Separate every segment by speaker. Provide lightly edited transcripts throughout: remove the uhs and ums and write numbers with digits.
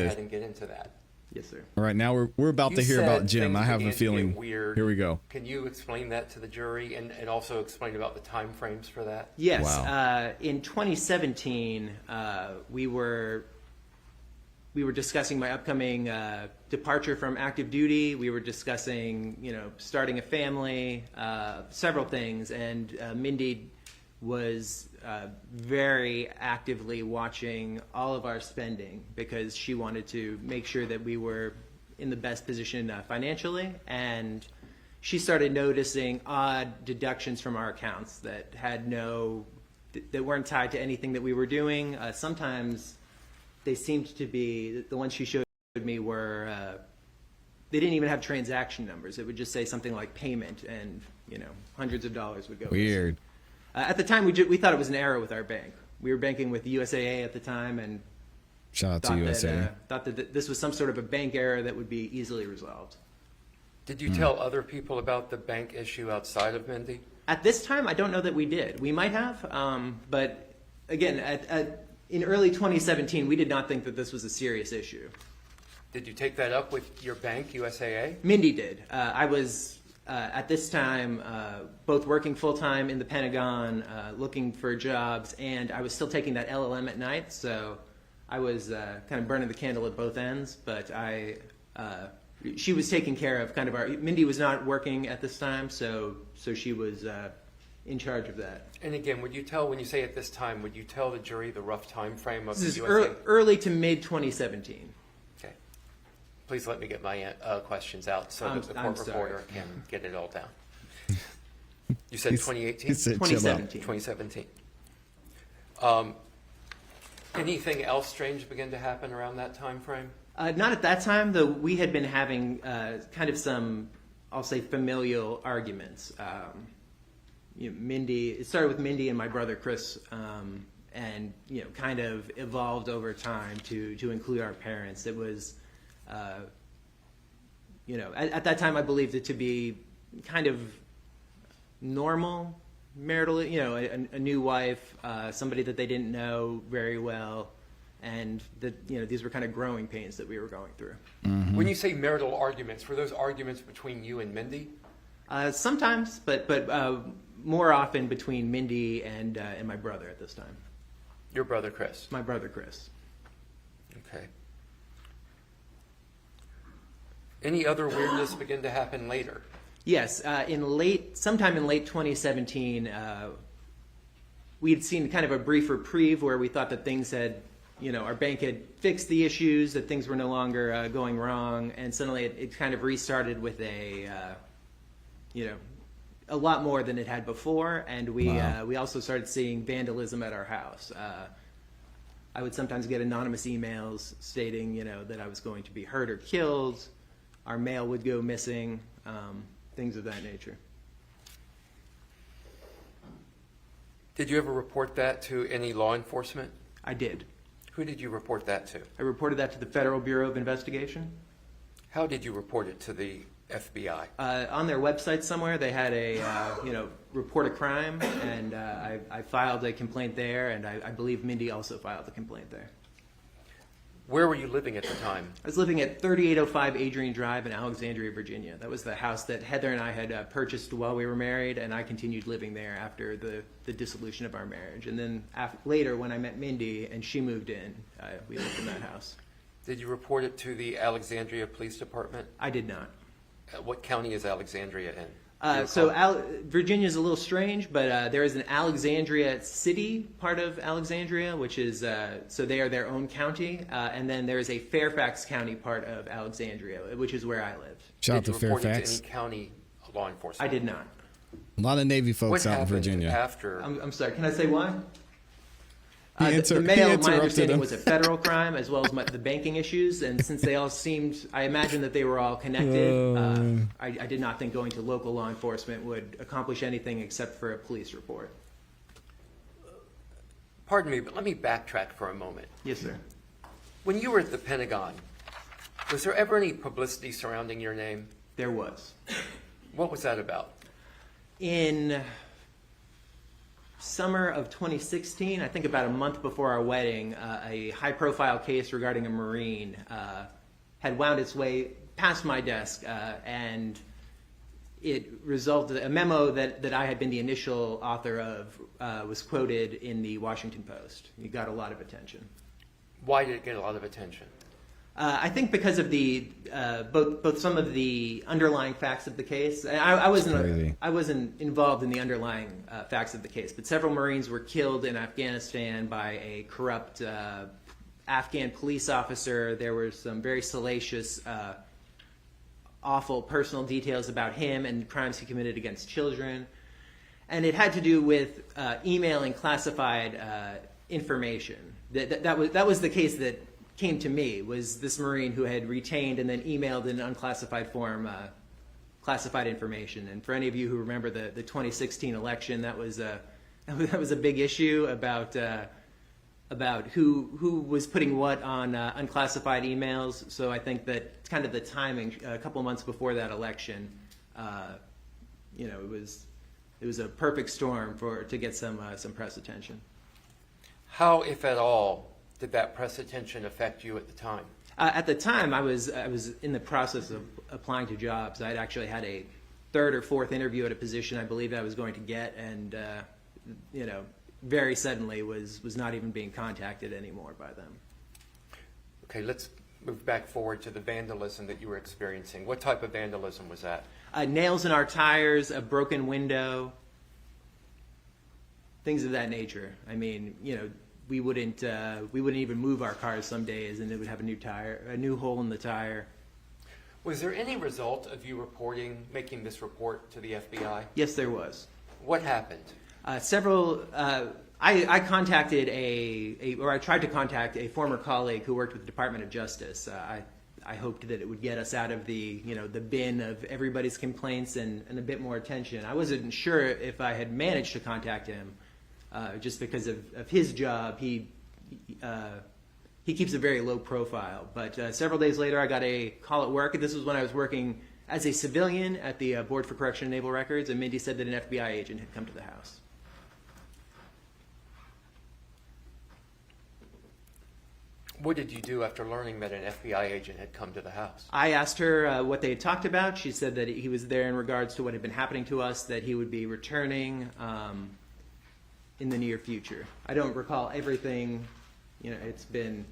Speaker 1: ahead and get into that.
Speaker 2: Yes, sir.
Speaker 3: All right, now we're about to hear about Jim. I have a feeling.
Speaker 1: Weird.
Speaker 3: Here we go.
Speaker 1: Can you explain that to the jury and also explain about the time frames for that?
Speaker 2: Yes.
Speaker 3: Wow.
Speaker 2: In 2017, we were discussing my upcoming departure from active duty. We were discussing, starting a family, several things, and Mindy was very actively watching all of our spending because she wanted to make sure that we were in the best position financially, and she started noticing odd deductions from our accounts that weren't tied to anything that we were doing. Sometimes they seemed to be, the ones she showed me were, they didn't even have transaction numbers. It would just say something like payment, and hundreds of dollars would go.
Speaker 3: Weird.
Speaker 2: At the time, we thought it was an error with our bank. We were banking with USAA at the time, and
Speaker 3: shout out to USA.
Speaker 2: Thought that this was some sort of a bank error that would be easily resolved.
Speaker 1: Did you tell other people about the bank issue outside of Mindy?
Speaker 2: At this time, I don't know that we did. We might have, but again, in early 2017, we did not think that this was a serious issue.
Speaker 1: Did you take that up with your bank, USAA?
Speaker 2: Mindy did. I was, at this time, both working full-time in the Pentagon, looking for jobs, and I was still taking that LLM at night, so I was kind of burning the candle at both ends, but she was taking care of kind of Mindy was not working at this time, so she was in charge of that.
Speaker 1: And again, when you say at this time, would you tell the jury the rough time frame of
Speaker 2: this
Speaker 1: the
Speaker 2: is
Speaker 1: USA?
Speaker 2: early to mid 2017.
Speaker 1: Okay. Please let me get my questions out so that the court reporter can get it all down. You said 2018?
Speaker 3: He said
Speaker 2: 2017.
Speaker 1: 2017. Anything else strange begin to happen around that time frame?
Speaker 2: Not at that time, though. We had been having kind of some, I'll say, familial arguments. Mindy, it started with Mindy and my brother Chris, and kind of evolved over time to include our parents. It was, at that time I believed it to be kind of normal marital, a new wife, somebody that they didn't know very well, and that these were kind of growing pains that we were going through.
Speaker 3: Mm-hmm.
Speaker 1: When you say marital arguments, were those arguments between you and Mindy?
Speaker 2: Sometimes, but more often between Mindy and my brother at this time.
Speaker 1: Your brother Chris?
Speaker 2: My brother Chris.
Speaker 1: Okay. Any other weirdness begin to happen later?
Speaker 2: Yes, sometime in late 2017, we had seen kind of a brief reprieve where we thought that things had, our bank had fixed the issues, that things were no longer going wrong, and suddenly it kind of restarted with a lot more than it had before, and we also started seeing vandalism at our house. I would sometimes get anonymous emails stating, that I was going to be hurt or killed. Our mail would go missing. Things of that nature.
Speaker 1: Did you ever report that to any law enforcement?
Speaker 2: I did.
Speaker 1: Who did you report that to?
Speaker 2: I reported that to the Federal Bureau of Investigation.
Speaker 1: How did you report it to the FBI?
Speaker 2: On their website somewhere, they had a, report a crime, and I filed a complaint there, and I believe Mindy also filed a complaint there.
Speaker 1: Where were you living at the time?
Speaker 2: I was living at 3805 Adrian Drive in Alexandria, Virginia. That was the house that Heather and I had purchased while we were married, and I continued living there after the dissolution of our marriage. And then later, when I met Mindy and she moved in, we lived in that house.
Speaker 1: Did you report it to the Alexandria Police Department?
Speaker 2: I did not.
Speaker 1: What county is Alexandria in?
Speaker 2: Virginia is a little strange, but there is an Alexandria City part of Alexandria, which is, so they are their own county, and then there is a Fairfax County part of Alexandria, which is where I lived.
Speaker 3: Shout out to
Speaker 1: Did you report it
Speaker 3: Fairfax.
Speaker 1: to any county law enforcement?
Speaker 2: I did not.
Speaker 3: A lot of Navy folks
Speaker 1: What
Speaker 3: out in
Speaker 1: happened
Speaker 3: Virginia.
Speaker 1: after?
Speaker 2: I'm sorry, can I say why?
Speaker 3: He
Speaker 2: The mail, my
Speaker 3: interrupted
Speaker 2: understanding,
Speaker 3: him.
Speaker 2: was a federal crime, as well as the banking issues, and since they all seemed, I imagine that they were all connected, I did not think going to local law enforcement would accomplish anything except for a police report.
Speaker 1: Pardon me, but let me backtrack for a moment.
Speaker 2: Yes, sir.
Speaker 1: When you were at the Pentagon, was there ever any publicity surrounding your name?
Speaker 2: There was.
Speaker 1: What was that about?
Speaker 2: In summer of 2016, I think about a month before our wedding, a high-profile case regarding a Marine had wound its way past my desk, and it resulted, a memo that I had been the initial author of was quoted in the Washington Post. It got a lot of attention.
Speaker 1: Why did it get a lot of attention?
Speaker 2: I think because of the both some of the underlying facts of the case. I wasn't involved in the underlying facts of the case, but several Marines were killed in Afghanistan by a corrupt Afghan police officer. There were some very salacious, awful personal details about him and crimes he committed against children, and it had to do with emailing classified information. That was the case that came to me, was this Marine who had retained and then emailed in unclassified form classified information. And for any of you who remember the 2016 election, that was a big issue about who was putting what on unclassified emails. So I think that kind of the timing, a couple months before that election, it was a perfect storm to get some press attention.
Speaker 1: How, if at all, did that press attention affect you at the time?
Speaker 2: At the time, I was in the process of applying to jobs. I'd actually had a third or fourth interview at a position I believed I was going to get, and very suddenly was not even being contacted anymore by them.
Speaker 1: Okay, let's move back forward to the vandalism that you were experiencing. What type of vandalism was that?
Speaker 2: Nails in our tires, a broken window, things of that nature. I mean, we wouldn't even move our cars some days, and it would have a new hole in the tire.
Speaker 1: Was there any result of you making this report to the FBI?
Speaker 2: Yes, there was.
Speaker 1: What happened?
Speaker 2: I contacted I tried to contact a former colleague who worked with the Department of Justice. I hoped that it would get us out of the bin of everybody's complaints and a bit more attention. I wasn't sure if I had managed to contact him. Just because of his job, he keeps a very low profile. But several days later, I got a call at work. This was when I was working as a civilian at the Board for Correction and Naval Records, and Mindy said that an FBI agent had come to the house.
Speaker 1: What did you do after learning that an FBI agent had come to the house?
Speaker 2: I asked her what they had talked about. She said that he was there in regards to what had been happening to us, that he would be returning in the near future. I don't recall everything. It's been,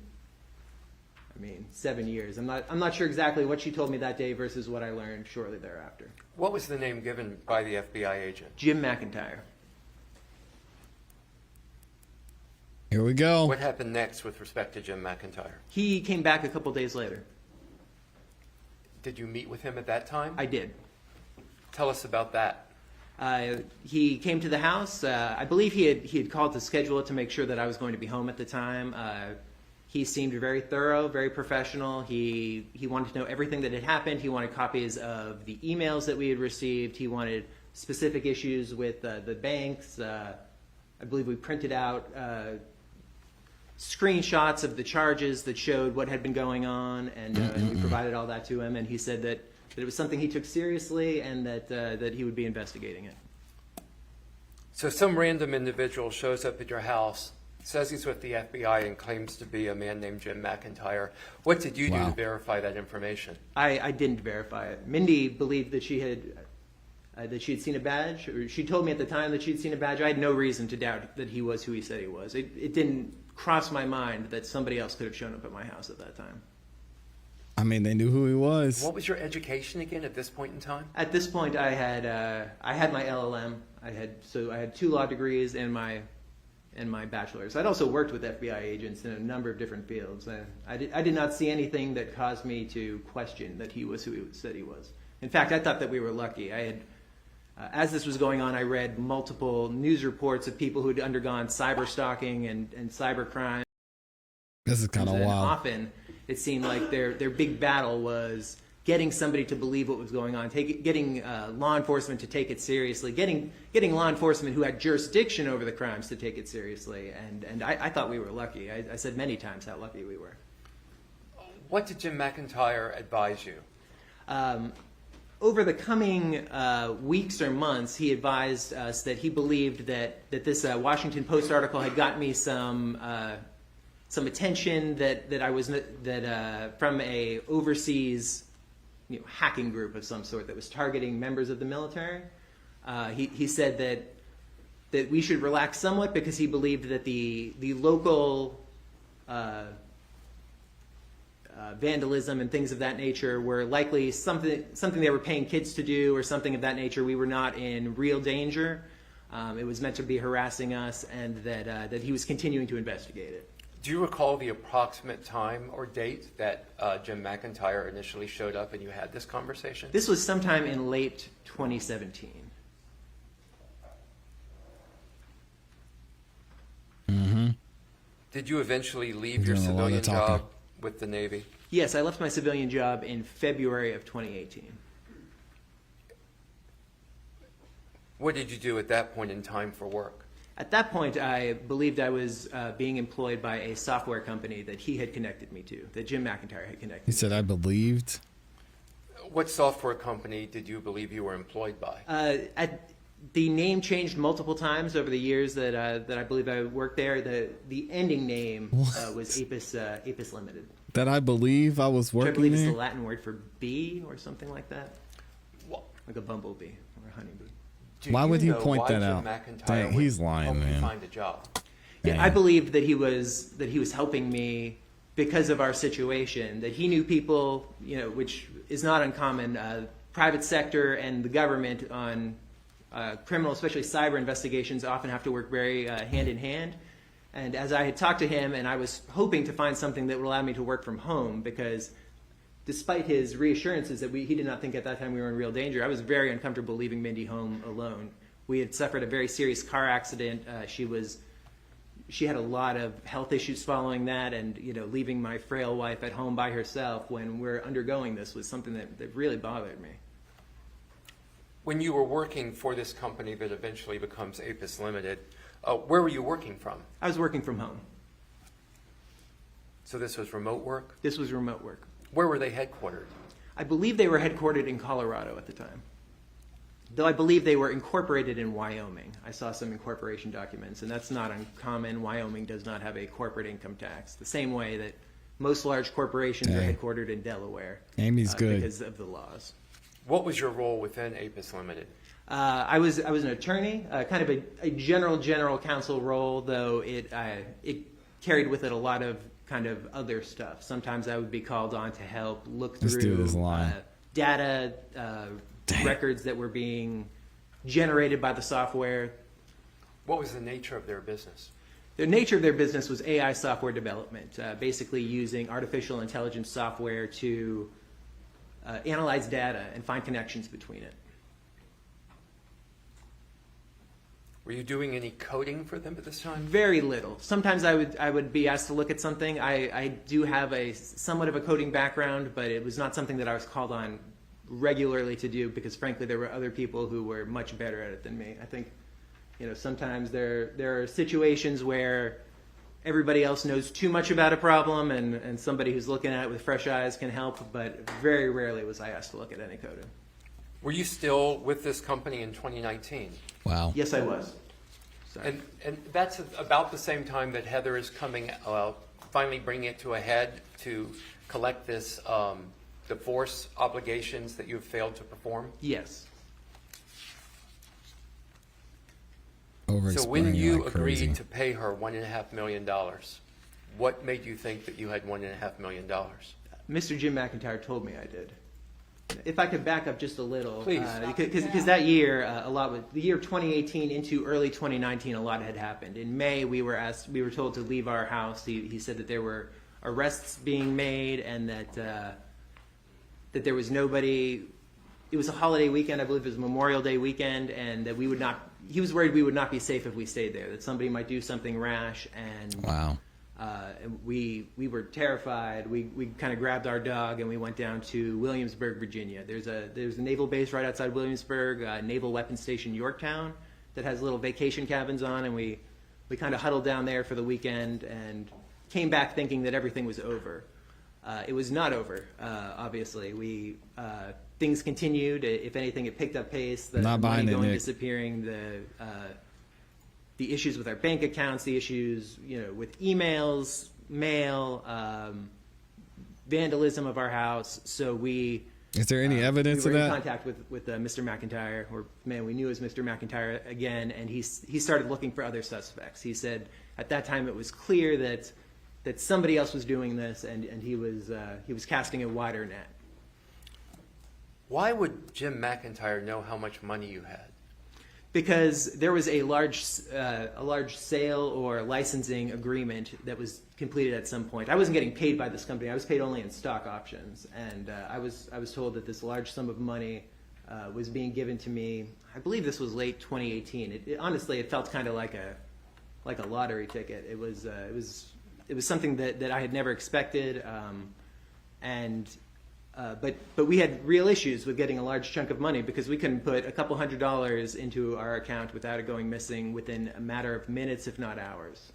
Speaker 2: 7 years. I'm not sure exactly what she told me that day versus what I learned shortly thereafter.
Speaker 1: What was the name given by the FBI agent?
Speaker 2: Jim McIntyre.
Speaker 3: Here we go.
Speaker 1: What happened next with respect to Jim McIntyre?
Speaker 2: He came back a couple days later.
Speaker 1: Did you meet with him at that time?
Speaker 2: I did.
Speaker 1: Tell us about that.
Speaker 2: He came to the house. I believe he had called to schedule it to make sure that I was going to be home at the time. He seemed very thorough, very professional. He wanted to know everything that had happened. He wanted copies of the emails that we had received. He wanted specific issues with the banks. I believe we printed out screenshots of the charges that showed what had been going on, and we provided all that to him. And he said that it was something he took seriously, and that he would be investigating it.
Speaker 1: So some random individual shows up at your house, says he's with the FBI, and claims to be a man named Jim McIntyre. What did you do to verify that information?
Speaker 2: I didn't verify it. Mindy believed that she had seen a badge. Or she told me at the time that she'd seen a badge. I had no reason to doubt that he was who he said he was. It didn't cross my mind that somebody else could have shown up at my house at that time.
Speaker 3: They knew who he was.
Speaker 1: What was your education again at this point in time?
Speaker 2: At this point, I had my LLM. I had 2 law degrees and my bachelor's. I'd also worked with FBI agents in a number of different fields. I did not see anything that caused me to question that he was who he said he was. In fact, I thought that we were lucky. As this was going on, I read multiple news reports of people who had undergone cyber stalking and cyber crime.
Speaker 3: This is kind of wild.
Speaker 2: Often, it seemed like their big battle was getting somebody to believe what was going on, getting law enforcement to take it seriously, getting law enforcement who had jurisdiction over the crimes to take it seriously. And I thought we were lucky. I said many times how lucky we were.
Speaker 1: What did Jim McIntyre advise you?
Speaker 2: over the coming weeks or months, he advised us that he believed that this Washington Post article had gotten me some attention that I was from a overseas hacking group of some sort that was targeting members of the military. He said that we should relax somewhat because he believed that the local vandalism and things of that nature were likely something they were paying kids to do or something of that nature. We were not in real danger. It was meant to be harassing us, and that he was continuing to investigate it.
Speaker 1: Do you recall the approximate time or date that Jim McIntyre initially showed up and you had this conversation?
Speaker 2: This was sometime in late 2017.
Speaker 3: Mm-hmm.
Speaker 1: Did you eventually leave your
Speaker 3: Doing a lot of
Speaker 1: civilian
Speaker 3: talking.
Speaker 1: job with the Navy?
Speaker 2: Yes, I left my civilian job in February of 2018.
Speaker 1: What did you do at that point in time for work?
Speaker 2: At that point, I believed I was being employed by a software company that he had connected me to, that Jim McIntyre had connected
Speaker 3: He
Speaker 2: me
Speaker 3: said, I believed.
Speaker 1: What software company did you believe you were employed by?
Speaker 2: The name changed multiple times over the years that I believe I worked there. The ending name was Apis Limited.
Speaker 3: That I believe I was
Speaker 2: Which I
Speaker 3: working
Speaker 2: believe is
Speaker 3: there?
Speaker 2: the Latin word for bee or something like that.
Speaker 1: Well,
Speaker 2: Like a bumblebee or a honeybee.
Speaker 1: do
Speaker 3: Why would you
Speaker 1: know
Speaker 3: point
Speaker 1: why
Speaker 3: that
Speaker 1: Jim
Speaker 3: out?
Speaker 1: McIntyre
Speaker 3: Dang,
Speaker 1: would
Speaker 3: he's lying,
Speaker 1: help you
Speaker 3: man.
Speaker 1: find a job?
Speaker 2: Yeah,
Speaker 3: Yeah.
Speaker 2: I believed that he was helping me because of our situation. That he knew people, which is not uncommon. Private sector and the government on criminal, especially cyber investigations, often have to work very hand in hand. And as I had talked to him, and I was hoping to find something that would allow me to work from home, because despite his reassurances that he did not think at that time we were in real danger, I was very uncomfortable leaving Mindy home alone. We had suffered a very serious car accident. She had a lot of health issues following that, and leaving my frail wife at home by herself when we're undergoing this was something that really bothered me.
Speaker 1: When you were working for this company that eventually becomes Apis Limited, where were you working from?
Speaker 2: I was working from home.
Speaker 1: So this was remote work?
Speaker 2: This was remote work.
Speaker 1: Where were they headquartered?
Speaker 2: I believe they were headquartered in Colorado at the time. Though I believe they were incorporated in Wyoming. I saw some incorporation documents, and that's not uncommon. Wyoming does not have a corporate income tax, the same way that most large corporations are
Speaker 3: Dang.
Speaker 2: headquartered in Delaware.
Speaker 3: Amy's good.
Speaker 2: Because of the laws.
Speaker 1: What was your role within Apis Limited?
Speaker 2: I was an attorney, kind of a general counsel role, though it carried with it a lot of kind of other stuff. Sometimes I would be called on to help look
Speaker 3: This dude
Speaker 2: through
Speaker 3: is lying.
Speaker 2: data, records that were being generated by the software.
Speaker 1: What was the nature of their business?
Speaker 2: The nature of their business was AI software development, basically using artificial intelligence software to analyze data and find connections between it.
Speaker 1: Were you doing any coding for them at this time?
Speaker 2: Very little. Sometimes I would be asked to look at something. I do have a somewhat of a coding background, but it was not something that I was called on regularly to do because, frankly, there were other people who were much better at it than me. I think, sometimes there are situations where everybody else knows too much about a problem, and somebody who's looking at it with fresh eyes can help, but very rarely was I asked to look at any coding.
Speaker 1: Were you still with this company in 2019?
Speaker 3: Wow.
Speaker 2: Yes, I was. Sorry.
Speaker 1: And that's about the same time that Heather is coming, finally bringing it to a head to collect this divorce obligations that you have failed to perform?
Speaker 2: Yes.
Speaker 1: So when you
Speaker 3: like
Speaker 1: agreed
Speaker 3: crazy.
Speaker 1: to pay her $1.5 million, what made you think that you had $1.5 million?
Speaker 2: Mr. Jim McIntyre told me I did. If I could back up just a little,
Speaker 1: Please.
Speaker 2: Because that year, the year 2018 into early 2019, a lot had happened. In May, we were told to leave our house. He said that there were arrests being made and that there was nobody. It was a holiday weekend, I believe it was Memorial Day weekend, and that we would not. He was worried we would not be safe if we stayed there. That somebody might do something rash, and
Speaker 3: Wow.
Speaker 2: and we were terrified. We kind of grabbed our dog and we went down to Williamsburg, Virginia. There's a naval base right outside Williamsburg, Naval Weapons Station Yorktown, that has little vacation cabins on, and we kind of huddled down there for the weekend and came back thinking that everything was over. It was not over, obviously. Things continued. If anything, it picked up pace. The
Speaker 3: Not buying
Speaker 2: money
Speaker 3: it,
Speaker 2: going,
Speaker 3: Nick.
Speaker 2: disappearing, the issues with our bank accounts, the issues, with emails, mail, vandalism of our house. So
Speaker 3: Is there any evidence
Speaker 2: we
Speaker 3: of
Speaker 2: were in
Speaker 3: that?
Speaker 2: contact with Mr. McIntyre, or man, we knew it was Mr. McIntyre again, and he started looking for other suspects. He said at that time it was clear that somebody else was doing this, and he was casting a wider net.
Speaker 1: Why would Jim McIntyre know how much money you had?
Speaker 2: Because there was a large sale or licensing agreement that was completed at some point. I wasn't getting paid by this company. I was paid only in stock options, and I was told that this large sum of money was being given to me. I believe this was late 2018. Honestly, it felt kind of like a lottery ticket. It was something that I had never expected, but we had real issues with getting a large chunk of money because we couldn't put a couple $100s into our account without it going missing within a matter of minutes, if not hours.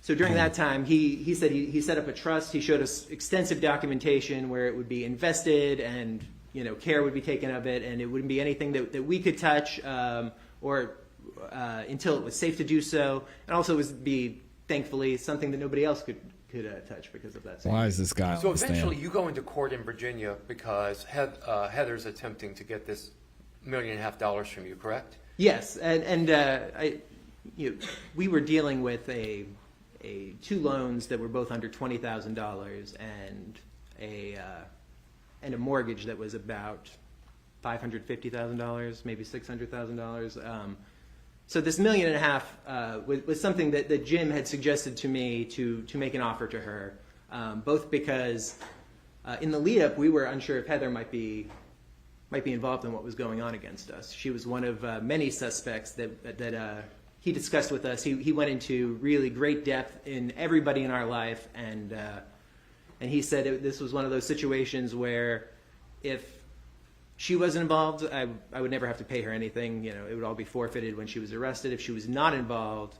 Speaker 2: So during that time, he said he set up a trust. He showed us extensive documentation where it would be invested and care would be taken of it, and it wouldn't be anything that we could touch or until it was safe to do so, and also it would be, thankfully, something that nobody else could touch because of that.
Speaker 3: Why is this guy
Speaker 1: So
Speaker 3: on the stand?
Speaker 1: eventually you go into court in Virginia because Heather's attempting to get this $1.5 million from you, correct?
Speaker 2: Yes, we were dealing with two loans that were both under $20,000 and a mortgage that was about $550,000, maybe $600,000. So this $1.5 million was something that Jim had suggested to me to make an offer to her, both because in the lead up we were unsure if Heather might be involved in what was going on against us. She was one of many suspects that he discussed with us. He went into really great depth in everybody in our life, and he said this was one of those situations where if she wasn't involved, I would never have to pay her anything. It would all be forfeited when she was arrested. If she was not involved,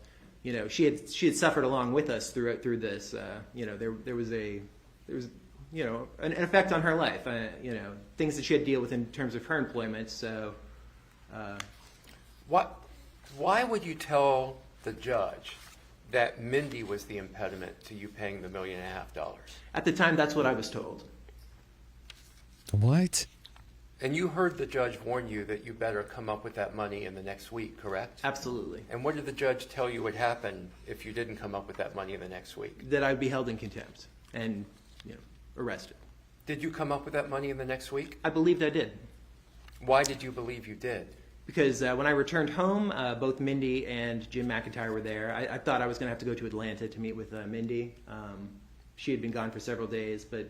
Speaker 2: she had suffered along with us through this. There was an effect on her life. Things that she had to deal with in terms of her employment. So,
Speaker 1: Why would you tell the judge that Mindy was the impediment to you paying the $1.5 million?
Speaker 2: At the time, that's what I was told.
Speaker 3: What?
Speaker 1: And you heard the judge warn you that you better come up with that money in the next week, correct?
Speaker 2: Absolutely.
Speaker 1: And what did the judge tell you would happen if you didn't come up with that money in the next week?
Speaker 2: That I would be held in contempt and arrested.
Speaker 1: Did you come up with that money in the next week?
Speaker 2: I believed I did.
Speaker 1: Why did you believe you did?
Speaker 2: Because when I returned home, both Mindy and Jim McIntyre were there. I thought I was going to have to go to Atlanta to meet with Mindy. She had been gone for several days, but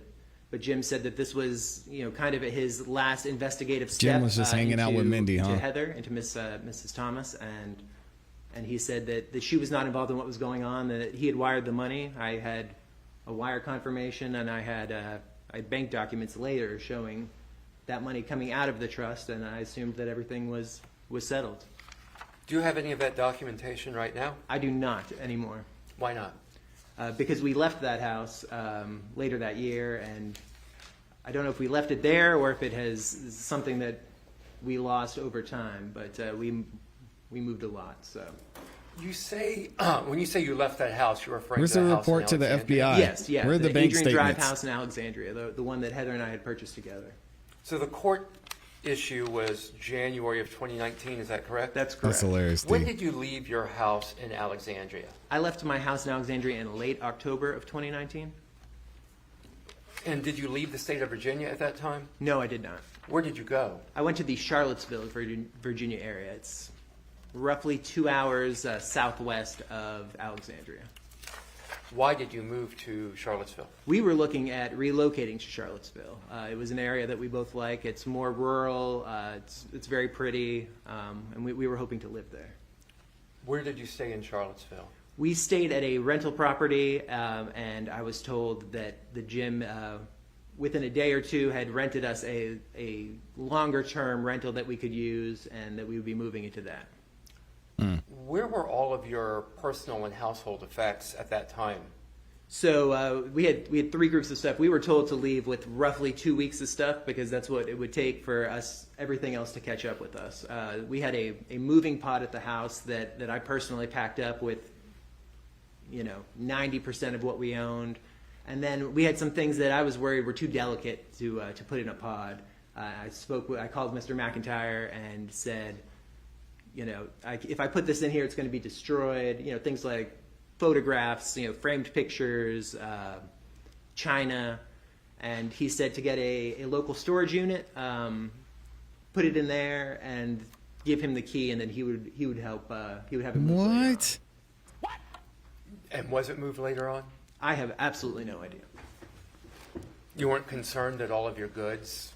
Speaker 2: Jim said that this was, kind of his last investigative step.
Speaker 3: Jim was just hanging out with Mindy, huh?
Speaker 2: To Heather and to Mrs. Thomas, and he said that she was not involved in what was going on. That he had wired the money. I had a wire confirmation, and I had bank documents later showing that money coming out of the trust, and I assumed that everything was settled.
Speaker 1: Do you have any of that documentation right now?
Speaker 2: I do not anymore.
Speaker 1: Why not?
Speaker 2: Because we left that house later that year, and I don't know if we left it there or if it has something that we lost over time, but we moved a lot. So
Speaker 1: You say, when you say you left that house, you're referring
Speaker 3: Where's
Speaker 1: to
Speaker 3: the
Speaker 1: the house in
Speaker 3: report to the
Speaker 1: Alexandria?
Speaker 3: FBI?
Speaker 2: yes, yeah,
Speaker 3: Where are the bank
Speaker 2: Adrian Drive
Speaker 3: statements?
Speaker 2: house in Alexandria, the one that Heather and I had purchased together.
Speaker 1: So the court issue was January of 2019, is that correct?
Speaker 2: That's correct.
Speaker 3: That's hilarious,
Speaker 1: When
Speaker 3: Steve.
Speaker 1: did you leave your house in Alexandria?
Speaker 2: I left my house in Alexandria in late October of 2019.
Speaker 1: And did you leave the state of Virginia at that time?
Speaker 2: No, I did not.
Speaker 1: Where did you go?
Speaker 2: I went to the Charlottesville, Virginia area. It's roughly 2 hours southwest of Alexandria.
Speaker 1: Why did you move to Charlottesville?
Speaker 2: We were looking at relocating to Charlottesville. It was an area that we both like. It's more rural. It's very pretty, and we were hoping to live there.
Speaker 1: Where did you stay in Charlottesville?
Speaker 2: We stayed at a rental property, and I was told that the gym, within a day or two, had rented us a longer-term rental that we could use, and that we would be moving into that.
Speaker 1: Where were all of your personal and household effects at that time?
Speaker 2: So we had 3 groups of stuff. We were told to leave with roughly 2 weeks of stuff because that's what it would take for us, everything else to catch up with us. We had a moving pod at the house that I personally packed up with, 90% of what we owned. And then we had some things that I was worried were too delicate to put in a pod. I called Mr. McIntyre and said, if I put this in here, it's going to be destroyed. Things like photographs, framed pictures, china. And he said to get a local storage unit, put it in there, and give him the key, and then he would help. He would have it moved later on.
Speaker 3: What?
Speaker 1: And was it moved later on?
Speaker 2: I have absolutely no idea.
Speaker 1: You weren't concerned that all of your goods?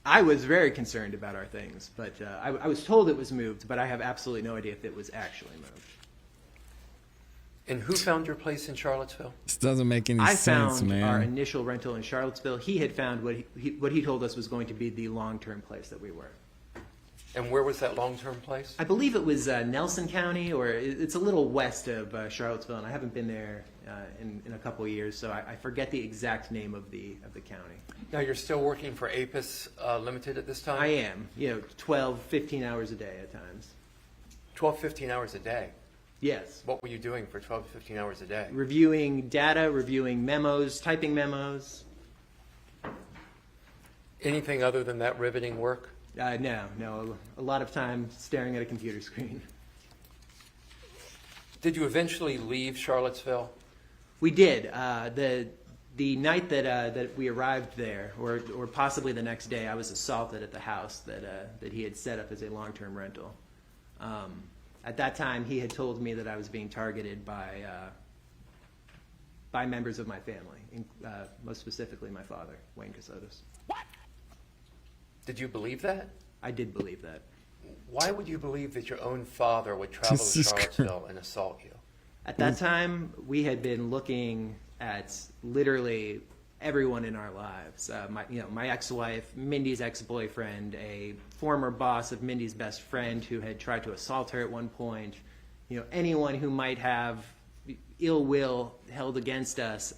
Speaker 2: I was very concerned about our things, but I was told it was moved, but I have absolutely no idea if it was actually moved.
Speaker 1: And who found your place in Charlottesville?
Speaker 3: This doesn't make any
Speaker 2: I
Speaker 3: sense,
Speaker 2: found
Speaker 3: man.
Speaker 2: our initial rental in Charlottesville. He had found what he told us was going to be the long-term place that we were.
Speaker 1: And where was that long-term place?
Speaker 2: I believe it was Nelson County, or it's a little west of Charlottesville, and I haven't been there in a couple of years, so I forget the exact name of the county.
Speaker 1: Now, you're still working for APIS Limited at this time?
Speaker 2: I am, 12, 15 hours a day at times.
Speaker 1: 12, 15 hours a day?
Speaker 2: Yes.
Speaker 1: What were you doing for 12 to 15 hours a day?
Speaker 2: Reviewing data, reviewing memos, typing memos.
Speaker 1: Anything other than that riveting work?
Speaker 2: No. A lot of time staring at a computer screen.
Speaker 1: Did you eventually leave Charlottesville?
Speaker 2: We did. The night that we arrived there, or possibly the next day, I was assaulted at the house that he had set up as a long-term rental. At that time, he had told me that I was being targeted by members of my family, most specifically my father, Wayne Kassotis.
Speaker 1: Did you believe that?
Speaker 2: I did believe that.
Speaker 1: Why would you believe that your own father would travel to
Speaker 3: Jesus
Speaker 1: Charlottesville and assault you?
Speaker 2: At that time, we had been looking at literally everyone in our lives. My ex-wife, Mindy's ex-boyfriend, a former boss of Mindy's best friend who had tried to assault her at one point. Anyone who might have ill will held against us.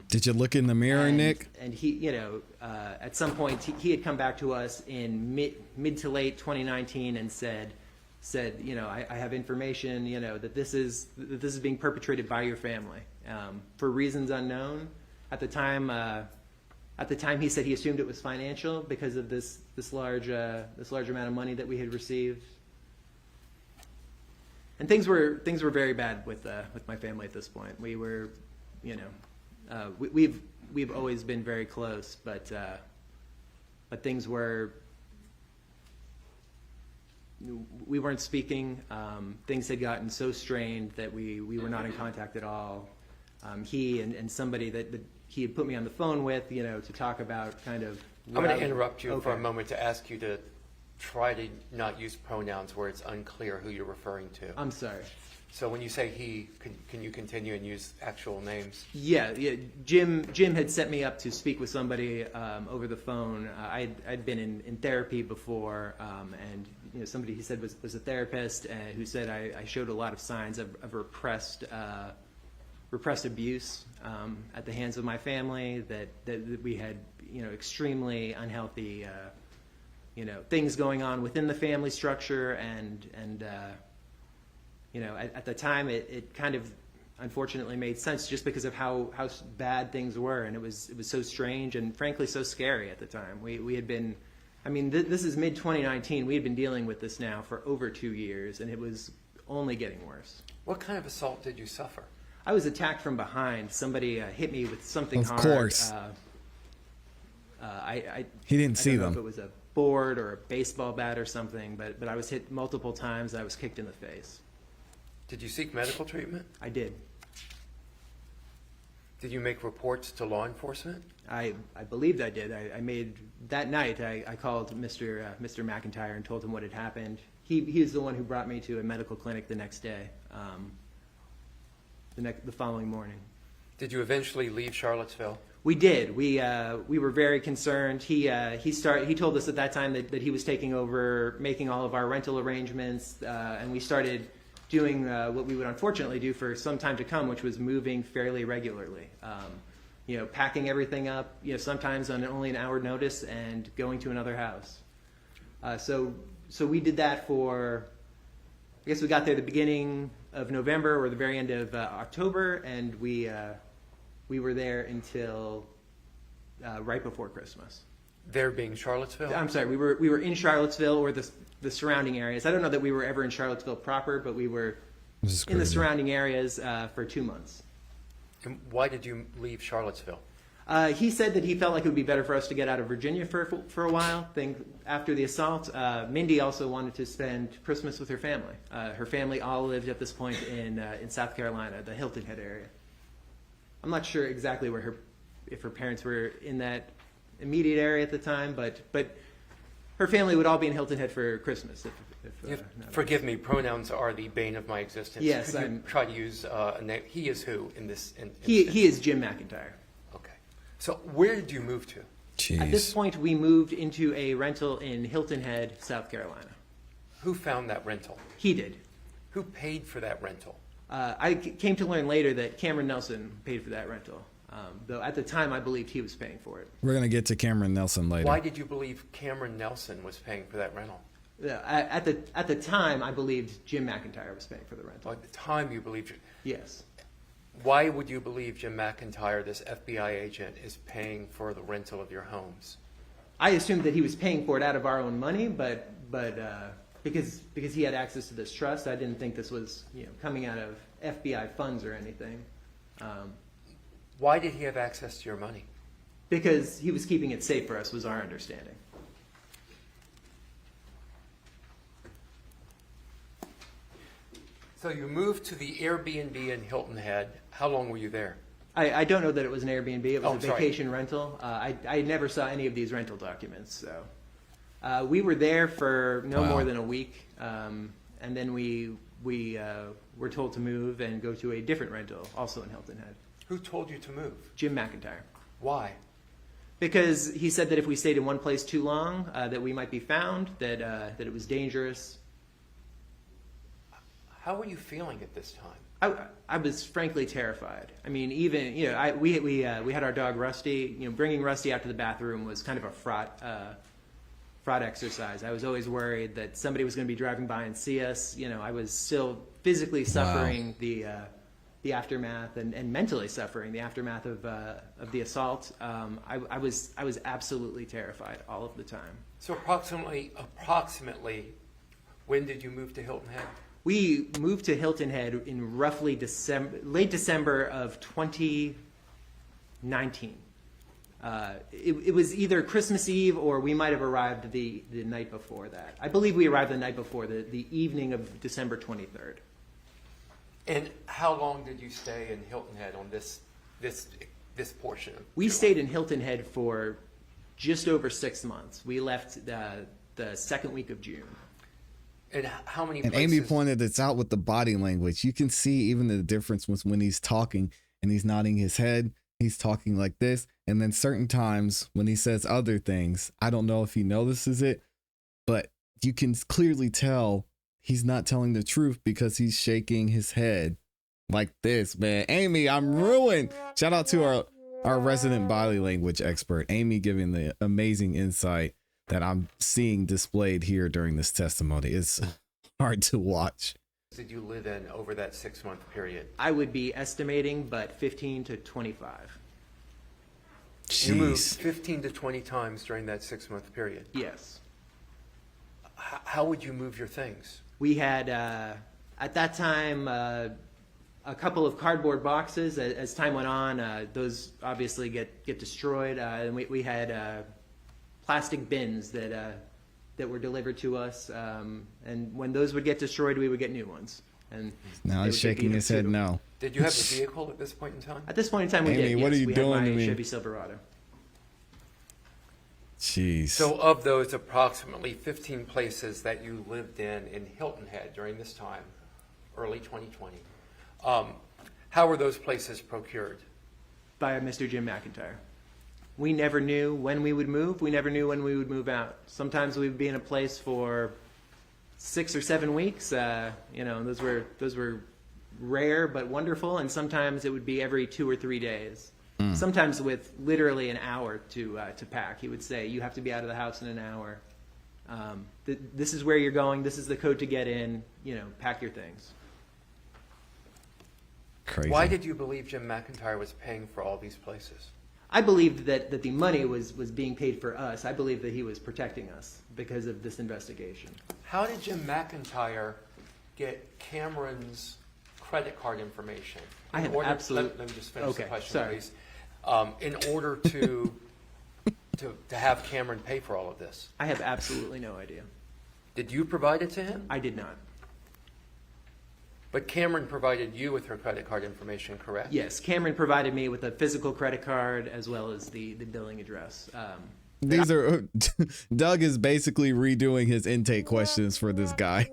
Speaker 3: Did you look in the mirror, Nick?
Speaker 2: And he, at some point, he had come back to us in mid to late 2019 and said, I have information, that this is being perpetrated by your family for reasons unknown. At the time, he said he assumed it was financial because of this large amount of money that we had received. And things were very bad with my family at this point. We were, we've always been very close, but things were. We weren't speaking. Things had gotten so strained that we were not in contact at all. He and somebody that he had put me on the phone with, to talk about kind of.
Speaker 1: I'm going to interrupt you for a
Speaker 2: Okay.
Speaker 1: moment to ask you to try to not use pronouns where it's unclear who you're referring to.
Speaker 2: I'm sorry.
Speaker 1: So when you say he, can you continue and use actual names?
Speaker 2: Yeah. Jim had set me up to speak with somebody over the phone. I'd been in therapy before, and somebody he said was a therapist who said I showed a lot of signs of repressed abuse at the hands of my family. That we had extremely unhealthy things going on within the family structure, and at the time it kind of unfortunately made sense just because of how bad things were, and it was so strange and frankly so scary at the time. We had been, this is mid 2019. We had been dealing with this now for over 2 years, and it was only getting worse.
Speaker 1: What kind of assault did you suffer?
Speaker 2: I was attacked from behind. Somebody hit me with something
Speaker 3: Of
Speaker 2: hard.
Speaker 3: course. He didn't see
Speaker 2: I don't know
Speaker 3: them.
Speaker 2: if it was a board or a baseball bat or something, but I was hit multiple times. I was kicked in the face.
Speaker 1: Did you seek medical treatment?
Speaker 2: I did.
Speaker 1: Did you make reports to law enforcement?
Speaker 2: I believed I did. I made that night. I called Mr. McIntyre and told him what had happened. He was the one who brought me to a medical clinic the next day, the following morning.
Speaker 1: Did you eventually leave Charlottesville?
Speaker 2: We did. We were very concerned. He told us at that time that he was taking over, making all of our rental arrangements, and we started doing what we would unfortunately do for some time to come, which was moving fairly regularly. Packing everything up, sometimes on only an hour notice and going to another house. So we did that for, I guess we got there the beginning of November or the very end of October, and we were there until right before Christmas.
Speaker 1: There being Charlottesville?
Speaker 2: I'm sorry, we were in Charlottesville or the surrounding areas. I don't know that we were ever in Charlottesville proper, but we were in the surrounding areas for 2 months.
Speaker 1: And why did you leave Charlottesville?
Speaker 2: He said that he felt like it would be better for us to get out of Virginia for a while. After the assault, Mindy also wanted to spend Christmas with her family. Her family all lived at this point in South Carolina, the Hilton Head area. I'm not sure exactly if her parents were in that immediate area at the time, but her family would all be in Hilton Head for Christmas.
Speaker 1: Forgive me, pronouns are the bane of my existence.
Speaker 2: Yes,
Speaker 1: Could you try to use a name? He is who in this?
Speaker 2: He is Jim McIntyre.
Speaker 1: Okay. So where did you move to?
Speaker 3: Jeez.
Speaker 2: At this point, we moved into a rental in Hilton Head, South Carolina.
Speaker 1: Who found that rental?
Speaker 2: He did.
Speaker 1: Who paid for that rental?
Speaker 2: I came to learn later that Cameron Nelson paid for that rental, though at the time I believed he was paying for it.
Speaker 3: We're gonna get to Cameron Nelson later.
Speaker 1: Why did you believe Cameron Nelson was paying for that rental?
Speaker 2: At the time, I believed Jim McIntyre was paying for the rental.
Speaker 1: Well, at the time you believed.
Speaker 2: Yes.
Speaker 1: Why would you believe Jim McIntyre, this FBI agent, is paying for the rental of your homes?
Speaker 2: I assumed that he was paying for it out of our own money, but because he had access to this trust, I didn't think this was coming out of FBI funds or anything.
Speaker 1: Why did he have access to your money?
Speaker 2: Because he was keeping it safe for us, was our understanding.
Speaker 1: So you moved to the Airbnb in Hilton Head. How long were you there?
Speaker 2: I don't know that it was an Airbnb. It was
Speaker 1: Oh,
Speaker 2: a
Speaker 1: sorry.
Speaker 2: vacation rental. I never saw any of these rental documents. So we were there for no
Speaker 3: Wow.
Speaker 2: more than a week, and then we were told to move and go to a different rental, also in Hilton Head.
Speaker 1: Who told you to move?
Speaker 2: Jim McIntyre.
Speaker 1: Why?
Speaker 2: Because he said that if we stayed in one place too long, that we might be found, that it was dangerous.
Speaker 1: How were you feeling at this time?
Speaker 2: I was frankly terrified. I mean, even we had our dog Rusty. Bringing Rusty out to the bathroom was kind of a fraught exercise. I was always worried that somebody was going to be driving by and see us. I was still physically suffering the aftermath and mentally suffering the aftermath of the assault. I was absolutely terrified all of the time.
Speaker 1: So approximately, when did you move to Hilton Head?
Speaker 2: We moved to Hilton Head in roughly late December of 2019. It was either Christmas Eve or we might have arrived the night before that. I believe we arrived the night before, the evening of December 23rd.
Speaker 1: And how long did you stay in Hilton Head on this portion of
Speaker 2: We
Speaker 1: your
Speaker 2: stayed
Speaker 1: life?
Speaker 2: in Hilton Head for just over 6 months. We left the second week of June.
Speaker 1: And how many
Speaker 3: And
Speaker 1: places?
Speaker 3: Amy pointed this out with the body language. You can see even the difference was when he's talking and he's nodding his head. He's talking like this. And then certain times when he says other things, I don't know if he notices it, but you can clearly tell he's not telling the truth because he's shaking his head like this, man. Amy, I'm ruined. Shout out to our resident body language expert, Amy, giving the amazing insight that I'm seeing displayed here during this testimony. It's hard to watch.
Speaker 1: Did you live in over that 6-month period?
Speaker 2: I would be estimating, but 15 to 25.
Speaker 1: You moved
Speaker 3: Jeez.
Speaker 1: 15 to 20 times during that 6-month period.
Speaker 2: Yes.
Speaker 1: How would you move your things?
Speaker 2: We had, at that time, a couple of cardboard boxes. As time went on, those obviously get destroyed. And we had plastic bins that were delivered to us. And when those would get destroyed, we would get new ones. And
Speaker 3: Now
Speaker 2: they
Speaker 3: he's
Speaker 2: would get
Speaker 3: shaking
Speaker 2: beat
Speaker 3: his
Speaker 2: up
Speaker 3: head
Speaker 2: too.
Speaker 3: no.
Speaker 1: Did you have a vehicle at this point in time?
Speaker 2: At this point in time, we
Speaker 3: Amy,
Speaker 2: did.
Speaker 3: what
Speaker 2: Yes,
Speaker 3: are you
Speaker 2: we
Speaker 3: doing
Speaker 2: had
Speaker 3: to
Speaker 2: my
Speaker 3: me?
Speaker 2: Chevy Silverado.
Speaker 3: Jeez.
Speaker 1: So of those approximately 15 places that you lived in Hilton Head during this time, early 2020, how were those places procured?
Speaker 2: By Mr. Jim McIntyre. We never knew when we would move. We never knew when we would move out. Sometimes we would be in a place for 6 or 7 weeks. You know, those were rare but wonderful, and sometimes it would be every 2 or 3 days. Sometimes with literally an hour to pack. He would say, "You have to be out of the house in an hour. This is where you're going. This is the code to get in. You know, pack your things."
Speaker 3: Crazy.
Speaker 1: Why did you believe Jim McIntyre was paying for all these places?
Speaker 2: I believed that the money was being paid for us. I believed that he was protecting us because of this investigation.
Speaker 1: How did Jim McIntyre get Cameron's credit card information?
Speaker 2: I have
Speaker 1: Let me just finish the
Speaker 2: Okay,
Speaker 1: question,
Speaker 2: sorry.
Speaker 1: please. In order to have Cameron pay for all of this,
Speaker 2: I have absolutely no idea.
Speaker 1: did you provide it to him?
Speaker 2: I did not.
Speaker 1: But Cameron provided you with her credit card information, correct?
Speaker 2: Yes, Cameron provided me with a physical credit card as well as the billing address.
Speaker 3: These are Doug is basically redoing his intake questions for this guy.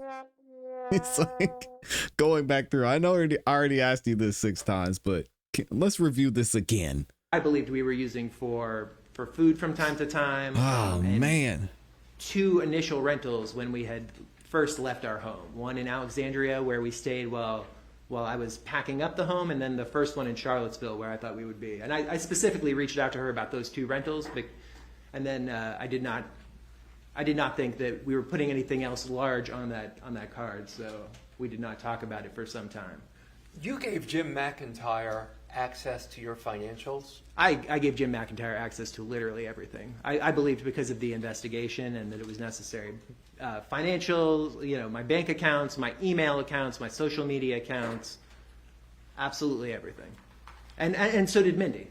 Speaker 3: It's like going back through. I know I already asked you this 6 times, but let's review this again.
Speaker 2: I believed we were using for food from time to time.
Speaker 3: Oh
Speaker 2: and
Speaker 3: man.
Speaker 2: 2 initial rentals when we had first left our home. One in Alexandria where we stayed while I was packing up the home, and then the first one in Charlottesville where I thought we would be. And I specifically reached out to her about those 2 rentals, and then I did not think that we were putting anything else large on that card, so we did not talk about it for some time.
Speaker 1: You gave Jim McIntyre access to your financials?
Speaker 2: I gave Jim McIntyre access to literally everything. I believed because of the investigation and that it was necessary. Financial, you know, my bank accounts, my email accounts, my social media accounts, absolutely everything. And so did Mindy.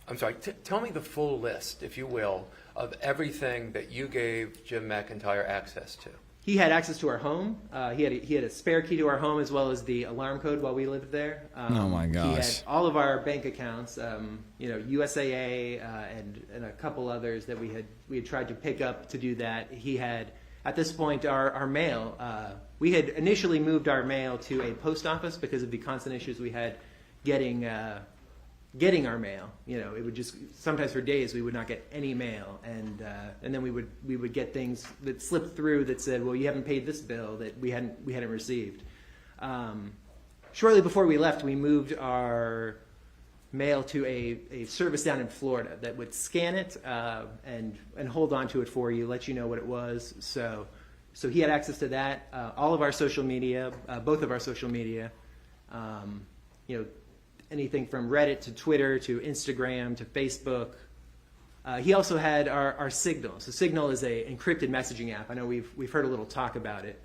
Speaker 1: I'm sorry, tell me the full list, if you will, of everything that you gave Jim McIntyre access to.
Speaker 2: He had access to our home. He had a spare key to our home as well as the alarm code while we lived there.
Speaker 3: Oh my gosh!
Speaker 2: He had all of our bank accounts, you know, USAA and a couple others that we had tried to pick up to do that. He had at this point our mail. We had initially moved our mail to a post office because of the constant issues we had getting our mail. You know, it would just sometimes for days we would not get any mail, and then we would get things that slipped through that said, well, you haven't paid this bill that we hadn't received. Shortly before we left, we moved our mail to a service down in Florida that would scan it and hold on to it for you, let you know what it was. So he had access to that, all of our social media, both of our social media, you know, anything from Reddit to Twitter to Instagram to Facebook. He also had our Signal. So Signal is a encrypted messaging app. I know we've heard a little talk about it.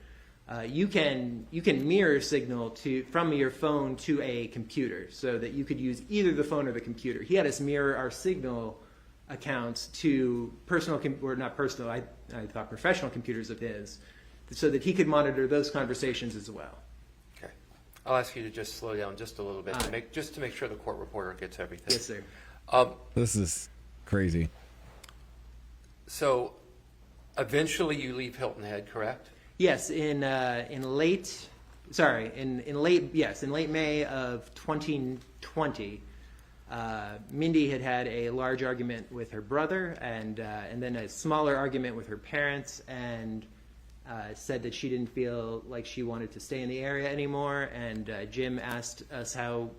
Speaker 2: You can mirror Signal from your phone to a computer so that you could use either the phone or the computer. He had us mirror our Signal accounts to not personal, I thought professional computers of his, so that he could monitor those conversations as well.
Speaker 1: I'll ask you to just slow down just a little bit to make sure the court reporter gets everything.
Speaker 2: Yes, sir.
Speaker 3: This is crazy.
Speaker 1: So, eventually you leave Hilton Head, correct?
Speaker 2: Yes, in late May of 2020, Mindy had a large argument with her brother and then a smaller argument with her parents, and said that she didn't feel like she wanted to stay in the area anymore, and Jim asked us how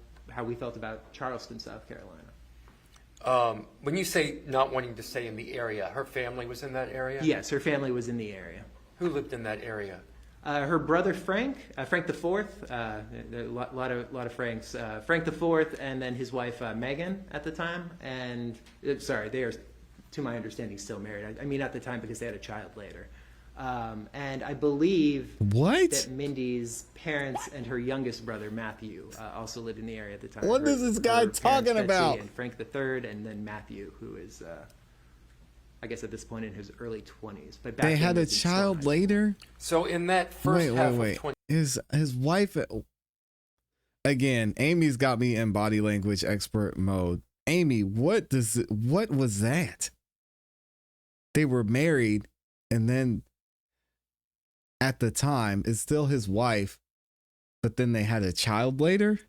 Speaker 2: we felt about Charleston, South Carolina.
Speaker 1: When you say not wanting to stay in the area, her family was in that area?
Speaker 2: Yes, her family was in the area.
Speaker 1: Who lived in that area?
Speaker 2: Her brother Frank the Fourth, a lot of Franks. Frank the Fourth, and then his wife Megan at the time. And they are, to my understanding, still married. I mean, at the time because they had a child later. And I believe that Mindy's parents and her youngest brother Matthew also lived in the area at the time.
Speaker 3: What is this guy talking about?
Speaker 2: And Frank the Third, and then Matthew, who is, I guess at this point in his early 20s. But back
Speaker 3: they had a child later.
Speaker 1: So in that first half of 20,
Speaker 3: his wife. Again, Amy's got me in body language expert mode. Amy, what was that? They were married, and then at the time, it's still his wife, but then they had a child later?